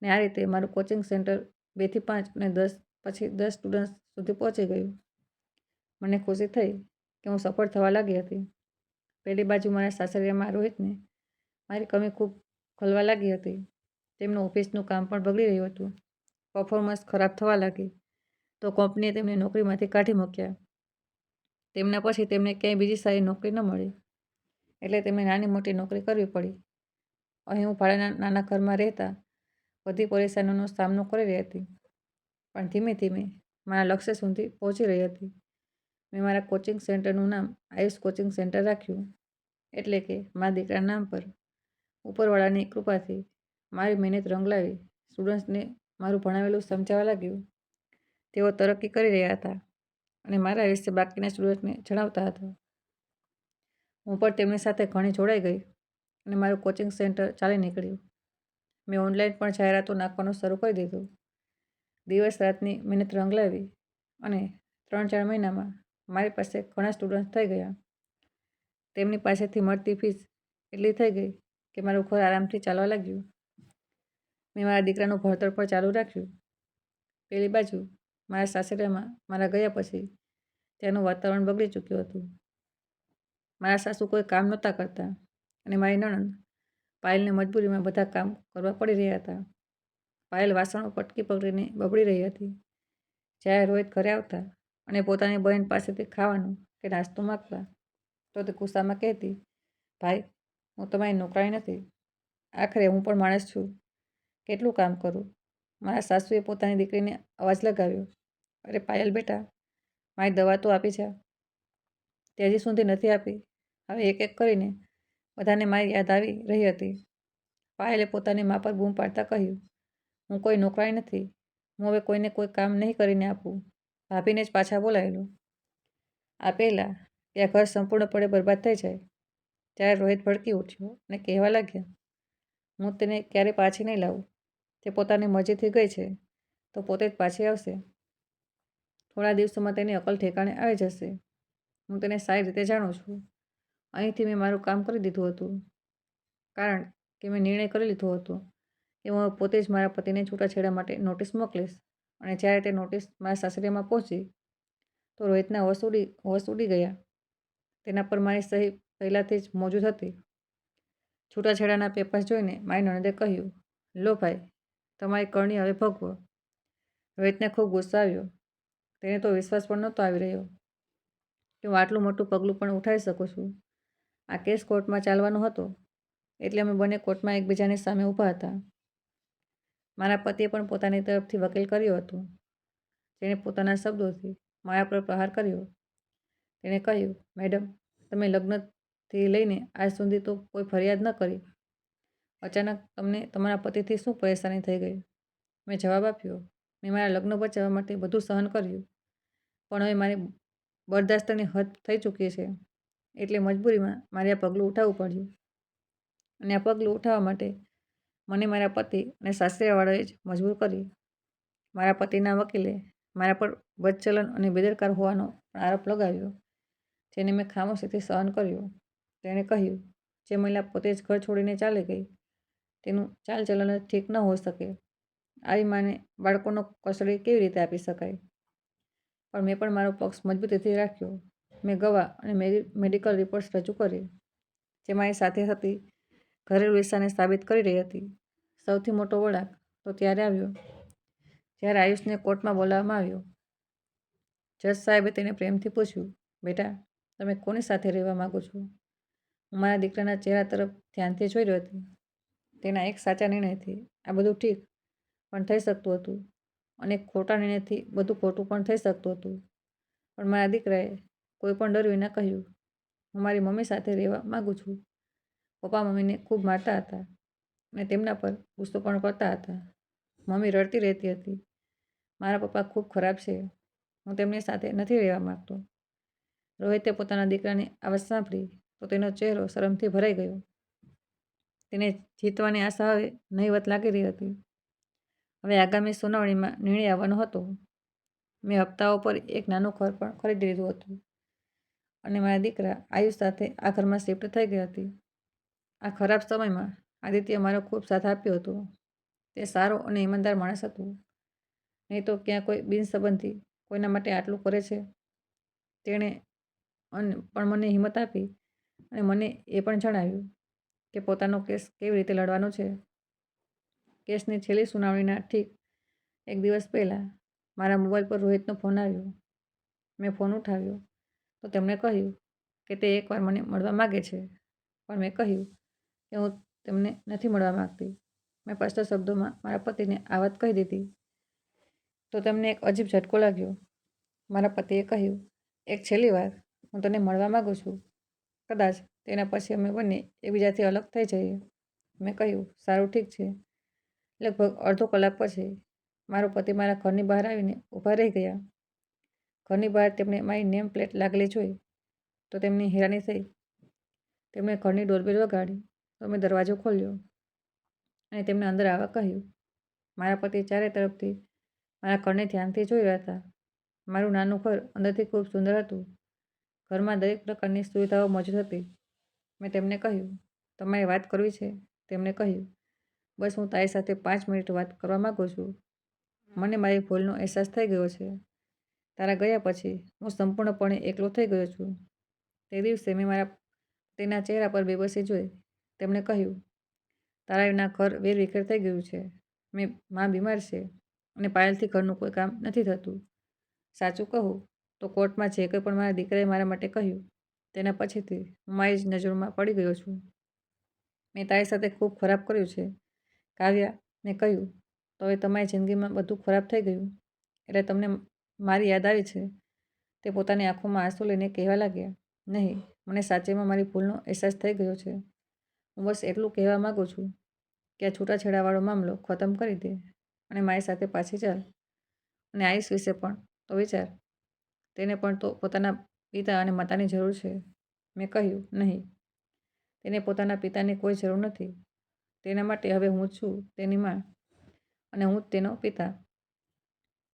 અને આ રીતે મારું કોચિંગ સેન્ટર 2 થી 5 અને 10 પછી 10 સ્ટુડન્ટ્સ સુધી પહોંચી ગયું. મને ખુશી થઈ કે હું સફળ થવા લાગી હતી. પેલી બાજુ મારા સાસરિયામાં રોહિતને મારી કમી ખૂબ ખલવા લાગી હતી. તેમનું ઓફિસનું કામ પણ બગડી રહ્યું હતું. પરફોર્મન્સ ખરાબ થવા લાગી તો કંપનીએ તેમને નોકરીમાંથી કાઢી મૂક્યા. તેમના પછી તેમને ક્યાંય બીજી સારી નોકરી ન મળી, એટલે તેમને નાની મોટી નોકરી કરવી પડી. અહીં હું ભાડાના નાના ઘરમાં રહેતા બધી પરેશાનીઓનો સામનો કરી રહી હતી, પણ ધીમે ધીમે મારા લક્ષ્ય સુધી પહોંચી રહી હતી. મેં મારા કોચિંગ સેન્ટરનું નામ આયુષ કોચિંગ સેન્ટર રાખ્યું, એટલે કે મારા દીકરાના નામ પર. ઉપરવાળાની કૃપાથી મારી મહેનત રંગ લાવી. સ્ટુડન્ટ્સને મારું ભણાવેલું સમજાવવા લાગ્યું. તેઓ તરક્કી કરી રહ્યા હતા અને મારા વિશે બાકીના સ્ટુડન્ટને જણાવતા હતા. હું પણ તેમની સાથે ઘણી જોડાઈ ગઈ અને મારું કોચિંગ સેન્ટર ચાલી નીકળ્યું. મેં ઓનલાઈન પણ જાહેરાતો નાખવાનું શરૂ કરી દીધું. દિવસ રાતની મહેનત રંગ લાવી અને 3-4 મહિનામાં મારી પાસે ઘણા સ્ટુડન્ટ્સ થઈ ગયા. તેમની પાસેથી મળતી ફીસ એટલી થઈ ગઈ કે મારું ઘર આરામથી ચાલવા લાગ્યું. મેં મારા દીકરાનું ભણતર પણ ચાલુ રાખ્યું. પેલી બાજુ મારા સાસરિયામાં મારા ગયા પછી ત્યાંનું વાતાવરણ બગડી ચૂક્યું હતું. મારા સાસુ કોઈ કામ નહોતા કરતા અને મારી નણંદ પાયલને મજબૂરીમાં બધા કામ કરવા પડી રહ્યા હતા. પાયલ વાસણો પટકી પકડીને બબડી રહી હતી. જ્યારે રોહિત ઘરે આવતા અને પોતાની બહેન પાસેથી ખાવાનું કે નાસ્તો માગતા, તો તે ગુસ્સામાં કહેતી, ભાઈ, હું તમારી નોકરાણી નથી. આખરે હું પણ માણસ છું, કેટલું કામ કરું? મારા સાસુએ પોતાની દીકરીને અવાજ લગાવ્યો, અરે પાયલ બેટા, મારી દવા તો આપી જા. તે હજી સુધી નથી આપી. હવે એક એક કરીને બધાને મારી યાદ આવી રહી હતી. પાયલે પોતાની મા પર બૂમ પાડતા કહ્યું, હું કોઈ નોકરાણી નથી. હું હવે કોઈને કોઈ કામ નહીં કરીને આપું. ભાભીને જ પાછા બોલાવી લો. આ પહેલાં કે આ ઘર સંપૂર્ણપણે બરબાદ થઈ જાય, ત્યારે રોહિત ભડકી ઉઠ્યો અને કહેવા લાગ્યો, હું તેને ક્યારે પાછી નહીં લાવું. તે પોતાની મરજીથી ગઈ છે તો પોતે જ પાછી આવશે. થોડા દિવસોમાં તેની અકલ ઠેકાણે આવી જશે. હું તેને સારી રીતે જાણું છું. અહીંથી મેં મારું કામ કરી દીધું હતું, કારણ કે મેં નિર્ણય કરી લીધો હતો કે હું પોતે જ મારા પતિને છૂટાછેડા માટે નોટિસ મોકલીશ. અને જ્યારે તે નોટિસ મારા સાસરિયામાં પહોંચી તો રોહિતના હોશ ઉડી ગયા. તેના પર મારી સહી પહેલાંથી જ મોજૂદ હતી. છૂટાછેડાના પેપર્સ જોઈને મારી નણંદે કહ્યું, લો ભાઈ, તમારી કરણી હવે ભોગવો. રોહિતને ખૂબ ગુસ્સો આવ્યો. તેને તો વિશ્વાસ પણ નહોતો આવી રહ્યો કે હું આટલું મોટું પગલું પણ ઉઠાવી શકું છું. આ કેસ કોર્ટમાં ચાલવાનો હતો એટલે અમે બંને કોર્ટમાં એકબીજાની સામે ઊભા હતા. મારા પતિએ પણ પોતાની તરફથી વકીલ કર્યો હતો, જેણે પોતાના શબ્દોથી મારા પર પ્રહાર કર્યો. તેણે કહ્યું, મેડમ, તમે લગ્નથી લઈને આજ સુધી તો કોઈ ફરિયાદ ન કરી. અચાનક તમને તમારા પતિથી શું પરેશાની થઈ ગઈ? મેં જવાબ આપ્યો, મેં મારા લગ્ન બચાવવા માટે બધું સહન કર્યું, પણ હવે મારી બરદાસ્તની હદ થઈ ચૂકી છે, એટલે મજબૂરીમાં મારે આ પગલું ઉઠાવવું પડ્યું. અને આ પગલું ઉઠાવવા માટે મને મારા પતિ અને સાસરિયાવાળાએ જ મજબૂર કરી. મારા પતિના વકીલે મારા પર બદચલન અને બેદરકાર હોવાનો આરોપ લગાવ્યો, જેને મેં ખામોશીથી સહન કર્યો. તેણે કહ્યું, જે મહિલા પોતે જ ઘર છોડીને ચાલી ગઈ તેનું ચાલચલન જ ઠીક ન હોઈ શકે. આવી માને બાળકોનો કસ્ટડી કેવી રીતે આપી શકાય? પણ મેં પણ મારો પક્ષ મજબૂતીથી રાખ્યો. મેં ગવાહ અને મેડિકલ રિપોર્ટ્સ રજૂ કરી, જે મારી સાથે હતી ઘરેલું હિંસાને સાબિત કરી રહી હતી. સૌથી મોટો વળાંક તો ત્યારે આવ્યો જ્યારે આયુષને કોર્ટમાં બોલાવવામાં આવ્યો. જજ સાહેબે તેને પ્રેમથી પૂછ્યું, બેટા, તમે કોની સાથે રહેવા માગો છો? હું મારા દીકરાના ચહેરા તરફ ધ્યાનથી જોઈ રહી હતી. તેના એક સાચા નિર્ણયથી આ બધું ઠીક પણ થઈ શકતું હતું, અને એક ખોટા નિર્ણયથી બધું ખોટું પણ થઈ શકતું હતું. પણ મારા દીકરાએ કોઈ પણ ડર વિના કહ્યું, હું મારી મમ્મી સાથે રહેવા માગું છું. પપ્પા મમ્મીને ખૂબ મારતા હતા અને તેમના પર ગુસ્સો પણ કરતા હતા. મમ્મી રડતી રહેતી હતી, મારા પપ્પા ખૂબ ખરાબ છે, હું તેમની સાથે નથી રહેવા માંગતો. રોહિતે પોતાના દીકરાની આ વાત સાંભળી તો તેનો ચહેરો શરમથી ભરાઈ ગયો. તેને જીતવાની આશા હવે નહીવત લાગી રહી હતી. હવે આગામી સુનાવણીમાં નિર્ણય આવવાનો હતો. મેં હપ્તાઓ પર એક નાનું ઘર પણ ખરીદી લીધું હતું અને મારા દીકરા આયુષ સાથે આ ઘરમાં શિફ્ટ થઈ ગઈ હતી. આ ખરાબ સમયમાં આદિત્ય મારો ખૂબ સાથ આપ્યો હતો. તે સારો અને ઈમાનદાર માણસ હતો. નહીં તો ક્યાં કોઈ બિનસંબંધી કોઈના માટે આટલું કરે છે? તેણે પણ મને હિંમત આપી અને મને એ પણ જણાવ્યું કે પોતાનો કેસ કેવી રીતે લડવાનો છે. કેસની છેલ્લી સુનાવણીના ઠીક એક દિવસ પહેલાં મારા મોબાઈલ પર રોહિતનો ફોન આવ્યો. મેં ફોન ઉઠાવ્યો તો તેમણે કહ્યું કે તે એકવાર મને મળવા માગે છે. પણ મેં કહ્યું કે હું તેમને નથી મળવા માગતી. મેં સ્પષ્ટ શબ્દોમાં મારા પતિને આ વાત કહી દીધી તો તેમને એક અજીબ ઝટકો લાગ્યો. મારા પતિએ કહ્યું, એક છેલ્લી વાર, હું તને મળવા માગું છું. કદાચ તેના પછી અમે બંને એકબીજાથી અલગ થઈ જઈએ. મેં કહ્યું, સારું, ઠીક છે. લગભગ અડધો કલાક પછી મારો પતિ મારા ઘરની બહાર આવીને ઊભા રહી ગયા. ઘરની બહાર તેમણે મારી નેમ પ્લેટ લાગેલી જોઈ તો તેમની હેરાની થઈ. તેમણે ઘરની ડોરબેલ વગાડી તો મેં દરવાજો ખોલ્યો અને તેમને અંદર આવવા કહ્યું. મારા પતિ ચારે તરફથી મારા ઘરને ધ્યાનથી જોઈ રહ્યા હતા. મારું નાનું ઘર અંદરથી ખૂબ સુંદર હતું. ઘરમાં દરેક પ્રકારની સુવિધાઓ મોજૂદ હતી. મેં તેમને કહ્યું, તમારે વાત કરવી છે? તેમણે કહ્યું, બસ હું તારી સાથે 5 મિનિટ વાત કરવા માગું છું. મને મારી ભૂલનો અહેસાસ થઈ ગયો છે. તારા ગયા પછી હું સંપૂર્ણપણે એકલો થઈ ગયો છું. તે દિવસે મેં મારા તેના ચહેરા પર બેબસી જોઈ. તેમણે કહ્યું, તારા વિના ઘર વેરવિખેર થઈ ગયું છે. માં બીમાર છે અને પાયલથી ઘરનું કોઈ કામ નથી થતું. સાચું કહું તો કોર્ટમાં જે કંઈ પણ મારા દીકરાએ મારા માટે કહ્યું તેના પછીથી હું મારી જ નજરોમાં પડી ગયો છું. મેં તારી સાથે ખૂબ ખરાબ કર્યું છે, કાવ્યા. મેં કહ્યું, તો હવે તમારી જિંદગીમાં બધું ખરાબ થઈ ગયું એટલે તમને મારી યાદ આવી છે? તે પોતાની આંખોમાં આંસુ લઈને કહેવા લાગ્યા, નહીં, મને સાચેમાં મારી ભૂલનો અહેસાસ થઈ ગયો છે. હું બસ એટલું કહેવા માગું છું કે આ છૂટાછેડાવાળો મામલો ખતમ કરી દે અને મારી સાથે પાછી ચાલ. અને આયુષ વિશે પણ તો વિચાર. તેને પણ તો પોતાના પિતા અને માતાની જરૂર છે. મેં કહ્યું, નહીં, તેને પોતાના પિતાની કોઈ જરૂર નથી. તેના માટે હવે હું છું તેની માં અને હું જ તેનો પિતા.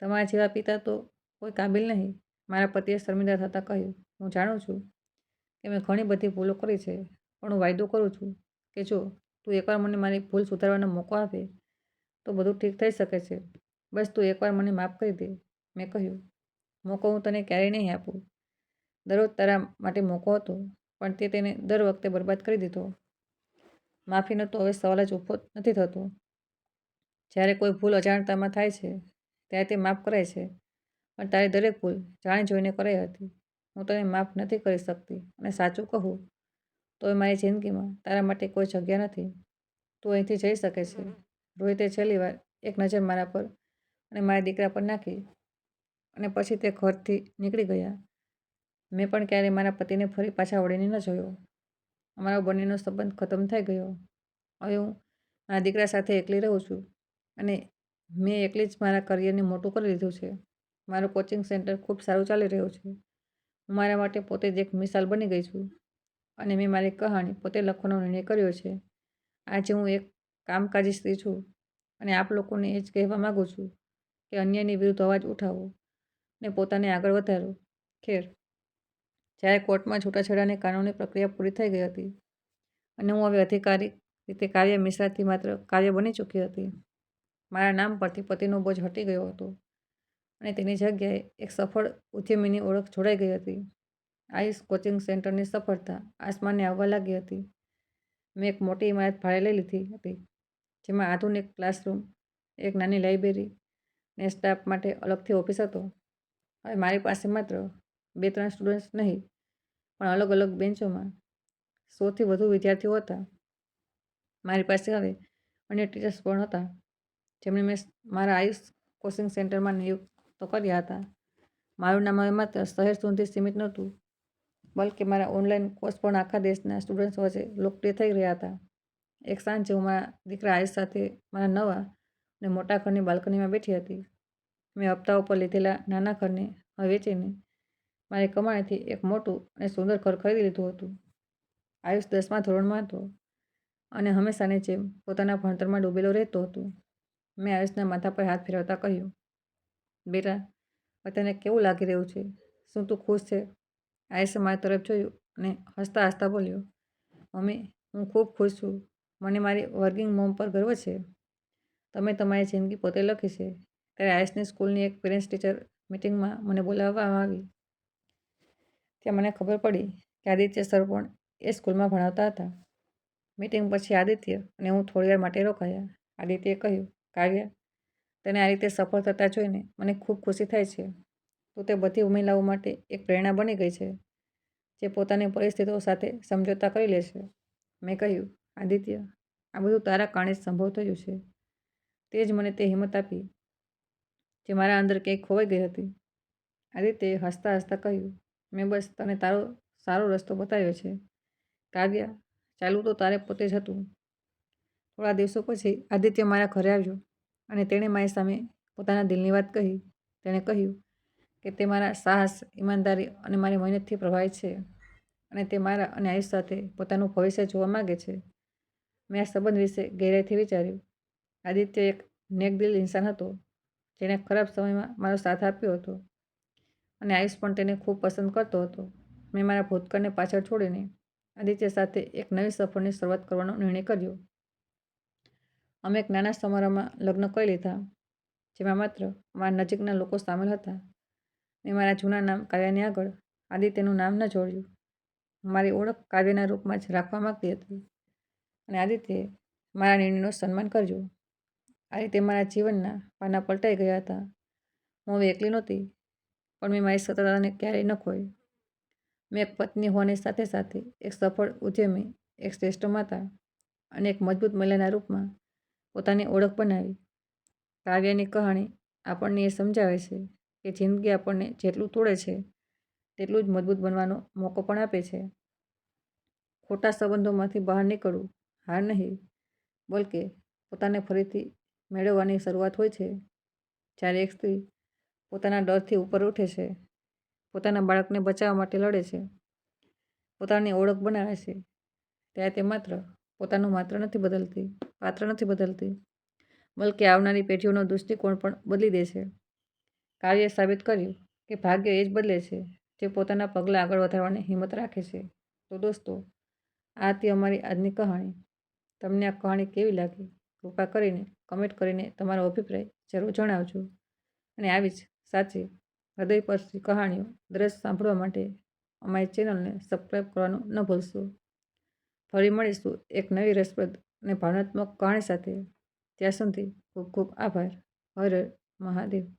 તમારા જેવા પિતા તો કોઈ કાબિલ નહીં. મારા પતિએ શર્મિંદા થતાં કહ્યું. હું જાણું છું કે મેં ઘણી બધી ભૂલો કરી છે, પણ હું વાયદો કરું છું કે જો તું એકવાર મને મારી ભૂલ સુધારવાનો મોકો આપે તો બધું ઠીક થઈ શકે છે. બસ તું એકવાર મને માફ કરી દે. મેં કહ્યું, મોકો હું તને ક્યારેય નહીં આપું. દરરોજ તારા માટે મોકો હતો, પણ તે તેને દર વખતે બરબાદ કરી દીધો. માફીનો તો હવે સવાલ જ ઊભો નથી થતો. જ્યારે કોઈ ભૂલ અજાણતામાં થાય છે ત્યારે તે માફ કરાય છે, પણ તારી દરેક ભૂલ જાણી જોઈને કરાઈ હતી. હું તને માફ નથી કરી શકતી અને સાચું કહું તો મારી જિંદગીમાં તારા માટે કોઈ જગ્યા નથી. તું અહીંથી જઈ શકે છે. રોહિતે છેલ્લી વાર એક નજર મારા પર અને મારા દીકરા પર નાખી અને પછી તે ઘરથી નીકળી ગયા. મેં પણ ક્યારેય મારા પતિને ફરી પાછા વળીને ન જોયો. અમારો બંનેનો સંબંધ ખતમ થઈ ગયો. હવે હું મારા દીકરા સાથે એકલી રહું છું અને મેં એકલી જ મારા કરિયરને મોટું કરી લીધું છે. મારું કોચિંગ સેન્ટર ખૂબ સારું ચાલી રહ્યું છે. હું મારા માટે પોતે જ એક મિસાલ બની ગઈ છું અને મેં મારી કહાણી પોતે લખવાનો નિર્ણય કર્યો છે. આજે હું એક કામકાજી સ્ત્રી છું અને આપ લોકોને એ જ કહેવા માગું છું કે અન્યાયની વિરુદ્ધ અવાજ ઉઠાવો અને પોતાને આગળ વધારો. ખેર, જ્યારે કોર્ટમાં છૂટાછેડાની કાનૂની પ્રક્રિયા પૂરી થઈ ગઈ હતી અને હું હવે અધિકારિક રીતે કાવ્ય મિશ્રાથી માત્ર કાવ્ય બની ચૂકી હતી. મારા નામ પરથી પતિનો બોજ હટી ગયો હતો અને તેની જગ્યાએ એક સફળ ઉદ્યમીની ઓળખ જોડાઈ ગઈ હતી. આયુષ કોચિંગ સેન્ટરની સફળતા આસમાને આવવા લાગી હતી. મેં એક મોટી ઇમારત ભાડે લઈ લીધી હતી, જેમાં આધુનિક ક્લાસરૂમ, એક નાની લાઇબ્રેરી અને સ્ટાફ માટે અલગથી ઓફિસ હતો. હવે મારી પાસે માત્ર 2-3 સ્ટુડન્ટ્સ નહીં, પણ અલગ અલગ બેન્ચોમાં 100થી વધુ વિદ્યાર્થીઓ હતા. મારી પાસે હવે અન્ય ટીચર્સ પણ હતા, જેમને મેં મારા આયુષ કોચિંગ સેન્ટરમાં નિયુક્ત કર્યા હતા. મારું નામ હવે માત્ર શહેર સુધી સીમિત નહોતું, બલ્કે મારા ઓનલાઈન કોર્સ પણ આખા દેશના સ્ટુડન્ટ્સ વચ્ચે લોકપ્રિય થઈ રહ્યા હતા. એક સાંજે હું મારા દીકરા આયુષ સાથે મારા નવા અને મોટા ઘરની બાલ્કનીમાં બેઠી હતી. મેં હપ્તા ઉપર લીધેલા નાના ઘરને હવે વેચીને મારી કમાણીથી એક મોટું અને સુંદર ઘર ખરીદી લીધું હતું. આયુષ 10મા ધોરણમાં હતો અને હંમેશાની જેમ પોતાના ભણતરમાં ડૂબેલો રહેતો હતો. મેં આયુષના માથા પર હાથ ફેરવતા કહ્યું, બેટા, હવે તને કેવું લાગી રહ્યું છે? શું તું ખુશ છે? આયુષે મારી તરફ જોયું અને હસતા હસતા બોલ્યો, મમ્મી, હું ખૂબ ખુશ છું. મને મારી વર્કિંગ મોમ પર ગર્વ છે. તમે તમારી જિંદગી પોતે લખી છે. ત્યારે આયુષની સ્કૂલની એક પેરેન્ટ્સ ટીચર મિટિંગમાં મને બોલાવવામાં આવી. ત્યાં મને ખબર પડી કે આદિત્ય સર પણ એ સ્કૂલમાં ભણાવતા હતા. મીટિંગ પછી આદિત્ય અને હું થોડીવાર માટે રોકાયા. આદિત્યએ કહ્યું, કાવ્ય, તને આ રીતે સફળ થતા જોઈને મને ખૂબ ખુશી થાય છે. તું તે બધી મહિલાઓ માટે એક પ્રેરણા બની ગઈ છે, જે પોતાની પરિસ્થિતિઓ સાથે સમજોતા કરી લે છે. મેં કહ્યું, આદિત્ય, આ બધું તારા કારણે જ સંભવ થયું છે. તે જ મને તે હિંમત આપી જે મારા અંદર ક્યાંક ખોવાઈ ગઈ હતી. આદિત્યએ હસતા હસતા કહ્યું, મેં બસ તને તારો સારો રસ્તો બતાવ્યો છે. કાવ્ય, ચાલવું તો તારે પોતે જ હતું. થોડા દિવસો પછી આદિત્ય મારા ઘરે આવ્યો અને તેણે મારી સામે પોતાના દિલની વાત કહી. તેણે કહ્યું કે તે મારા સાહસ, ઈમાનદારી અને મારી મહેનતથી પ્રભાવિત છે અને તે મારા અને આયુષ સાથે પોતાનું ભવિષ્ય જોવા માગે છે. મેં આ સંબંધ વિશે ગહેરાઈથી વિચાર્યું. આદિત્ય એક નેકદિલ ઇન્સાન હતો, જેણે ખરાબ સમયમાં મારો સાથ આપ્યો હતો અને આયુષ પણ તેને ખૂબ પસંદ કરતો હતો. મેં મારા ભૂતકાળને પાછળ છોડીને આદિત્ય સાથે એક નવી સફરની શરૂઆત કરવાનો નિર્ણય કર્યો. અમે એક નાના સમારંભમાં લગ્ન કરી લીધા, જેમાં માત્ર મારા નજીકના લોકો સામેલ હતા. મેં મારા જૂના નામ કાવ્યાની આગળ આદિત્યનું નામ ન જોડ્યું. મારી ઓળખ કાવ્યના રૂપમાં જ રાખવા માંગતી હતી અને આદિત્યએ મારા નિર્ણયનું સન્માન કર્યું. આ રીતે મારા જીવનના પાના પલટાઈ ગયા હતા. હું હવે એકલી નહોતી, પણ મેં મારી સતતાને ક્યારેય ન ખોઈ. મેં એક પત્ની હોવાની સાથે સાથે એક સફળ ઉદ્યમી, એક શ્રેષ્ઠ માતા અને એક મજબૂત મહિલાના રૂપમાં પોતાની ઓળખ બનાવી. કાવ્યની કહાણી આપણને એ સમજાવે છે કે જિંદગી આપણને જેટલું તોડે છે તેટલું જ મજબૂત બનવાનો મોકો પણ આપે છે. ખોટા સંબંધોમાંથી બહાર નીકળવું હાર નહીં, બલ્કે પોતાને ફરીથી મેળવવાની શરૂઆત હોય છે. જ્યારે એક સ્ત્રી પોતાના ડરથી ઉપર ઉઠે છે, પોતાના બાળકને બચાવવા માટે લડે છે, પોતાની ઓળખ બનાવે છે, ત્યારે તે માત્ર પોતાનું પાત્ર નથી બદલતી, બલકે આવનારી પેઢીઓનો દૃષ્ટિકોણ પણ બદલી દે છે. કાર્યે સાબિત કર્યું કે ભાગ્ય એ જ બદલે છે જે પોતાના પગલાં આગળ વધારવાની હિંમત રાખે છે. તો દોસ્તો, આ હતી અમારી આજની કહાણી. તમને આ કહાણી કેવી લાગી? કૃપા કરીને કમેન્ટ કરીને તમારો અભિપ્રાય જરૂર જણાવજો. અને આવી જ સાચી હૃદયસ્પર્શી કહાણીઓ દરરોજ સાંભળવા માટે અમારી ચેનલને સબસ્ક્રાઈબ કરવાનું ન ભૂલશો. ફરી મળીશું એક નવી રસપ્રદ અને ભાવનાત્મક કહાણી સાથે. ત્યાં સુધી ખૂબ ખૂબ આભાર. હર હર મહાદેવ.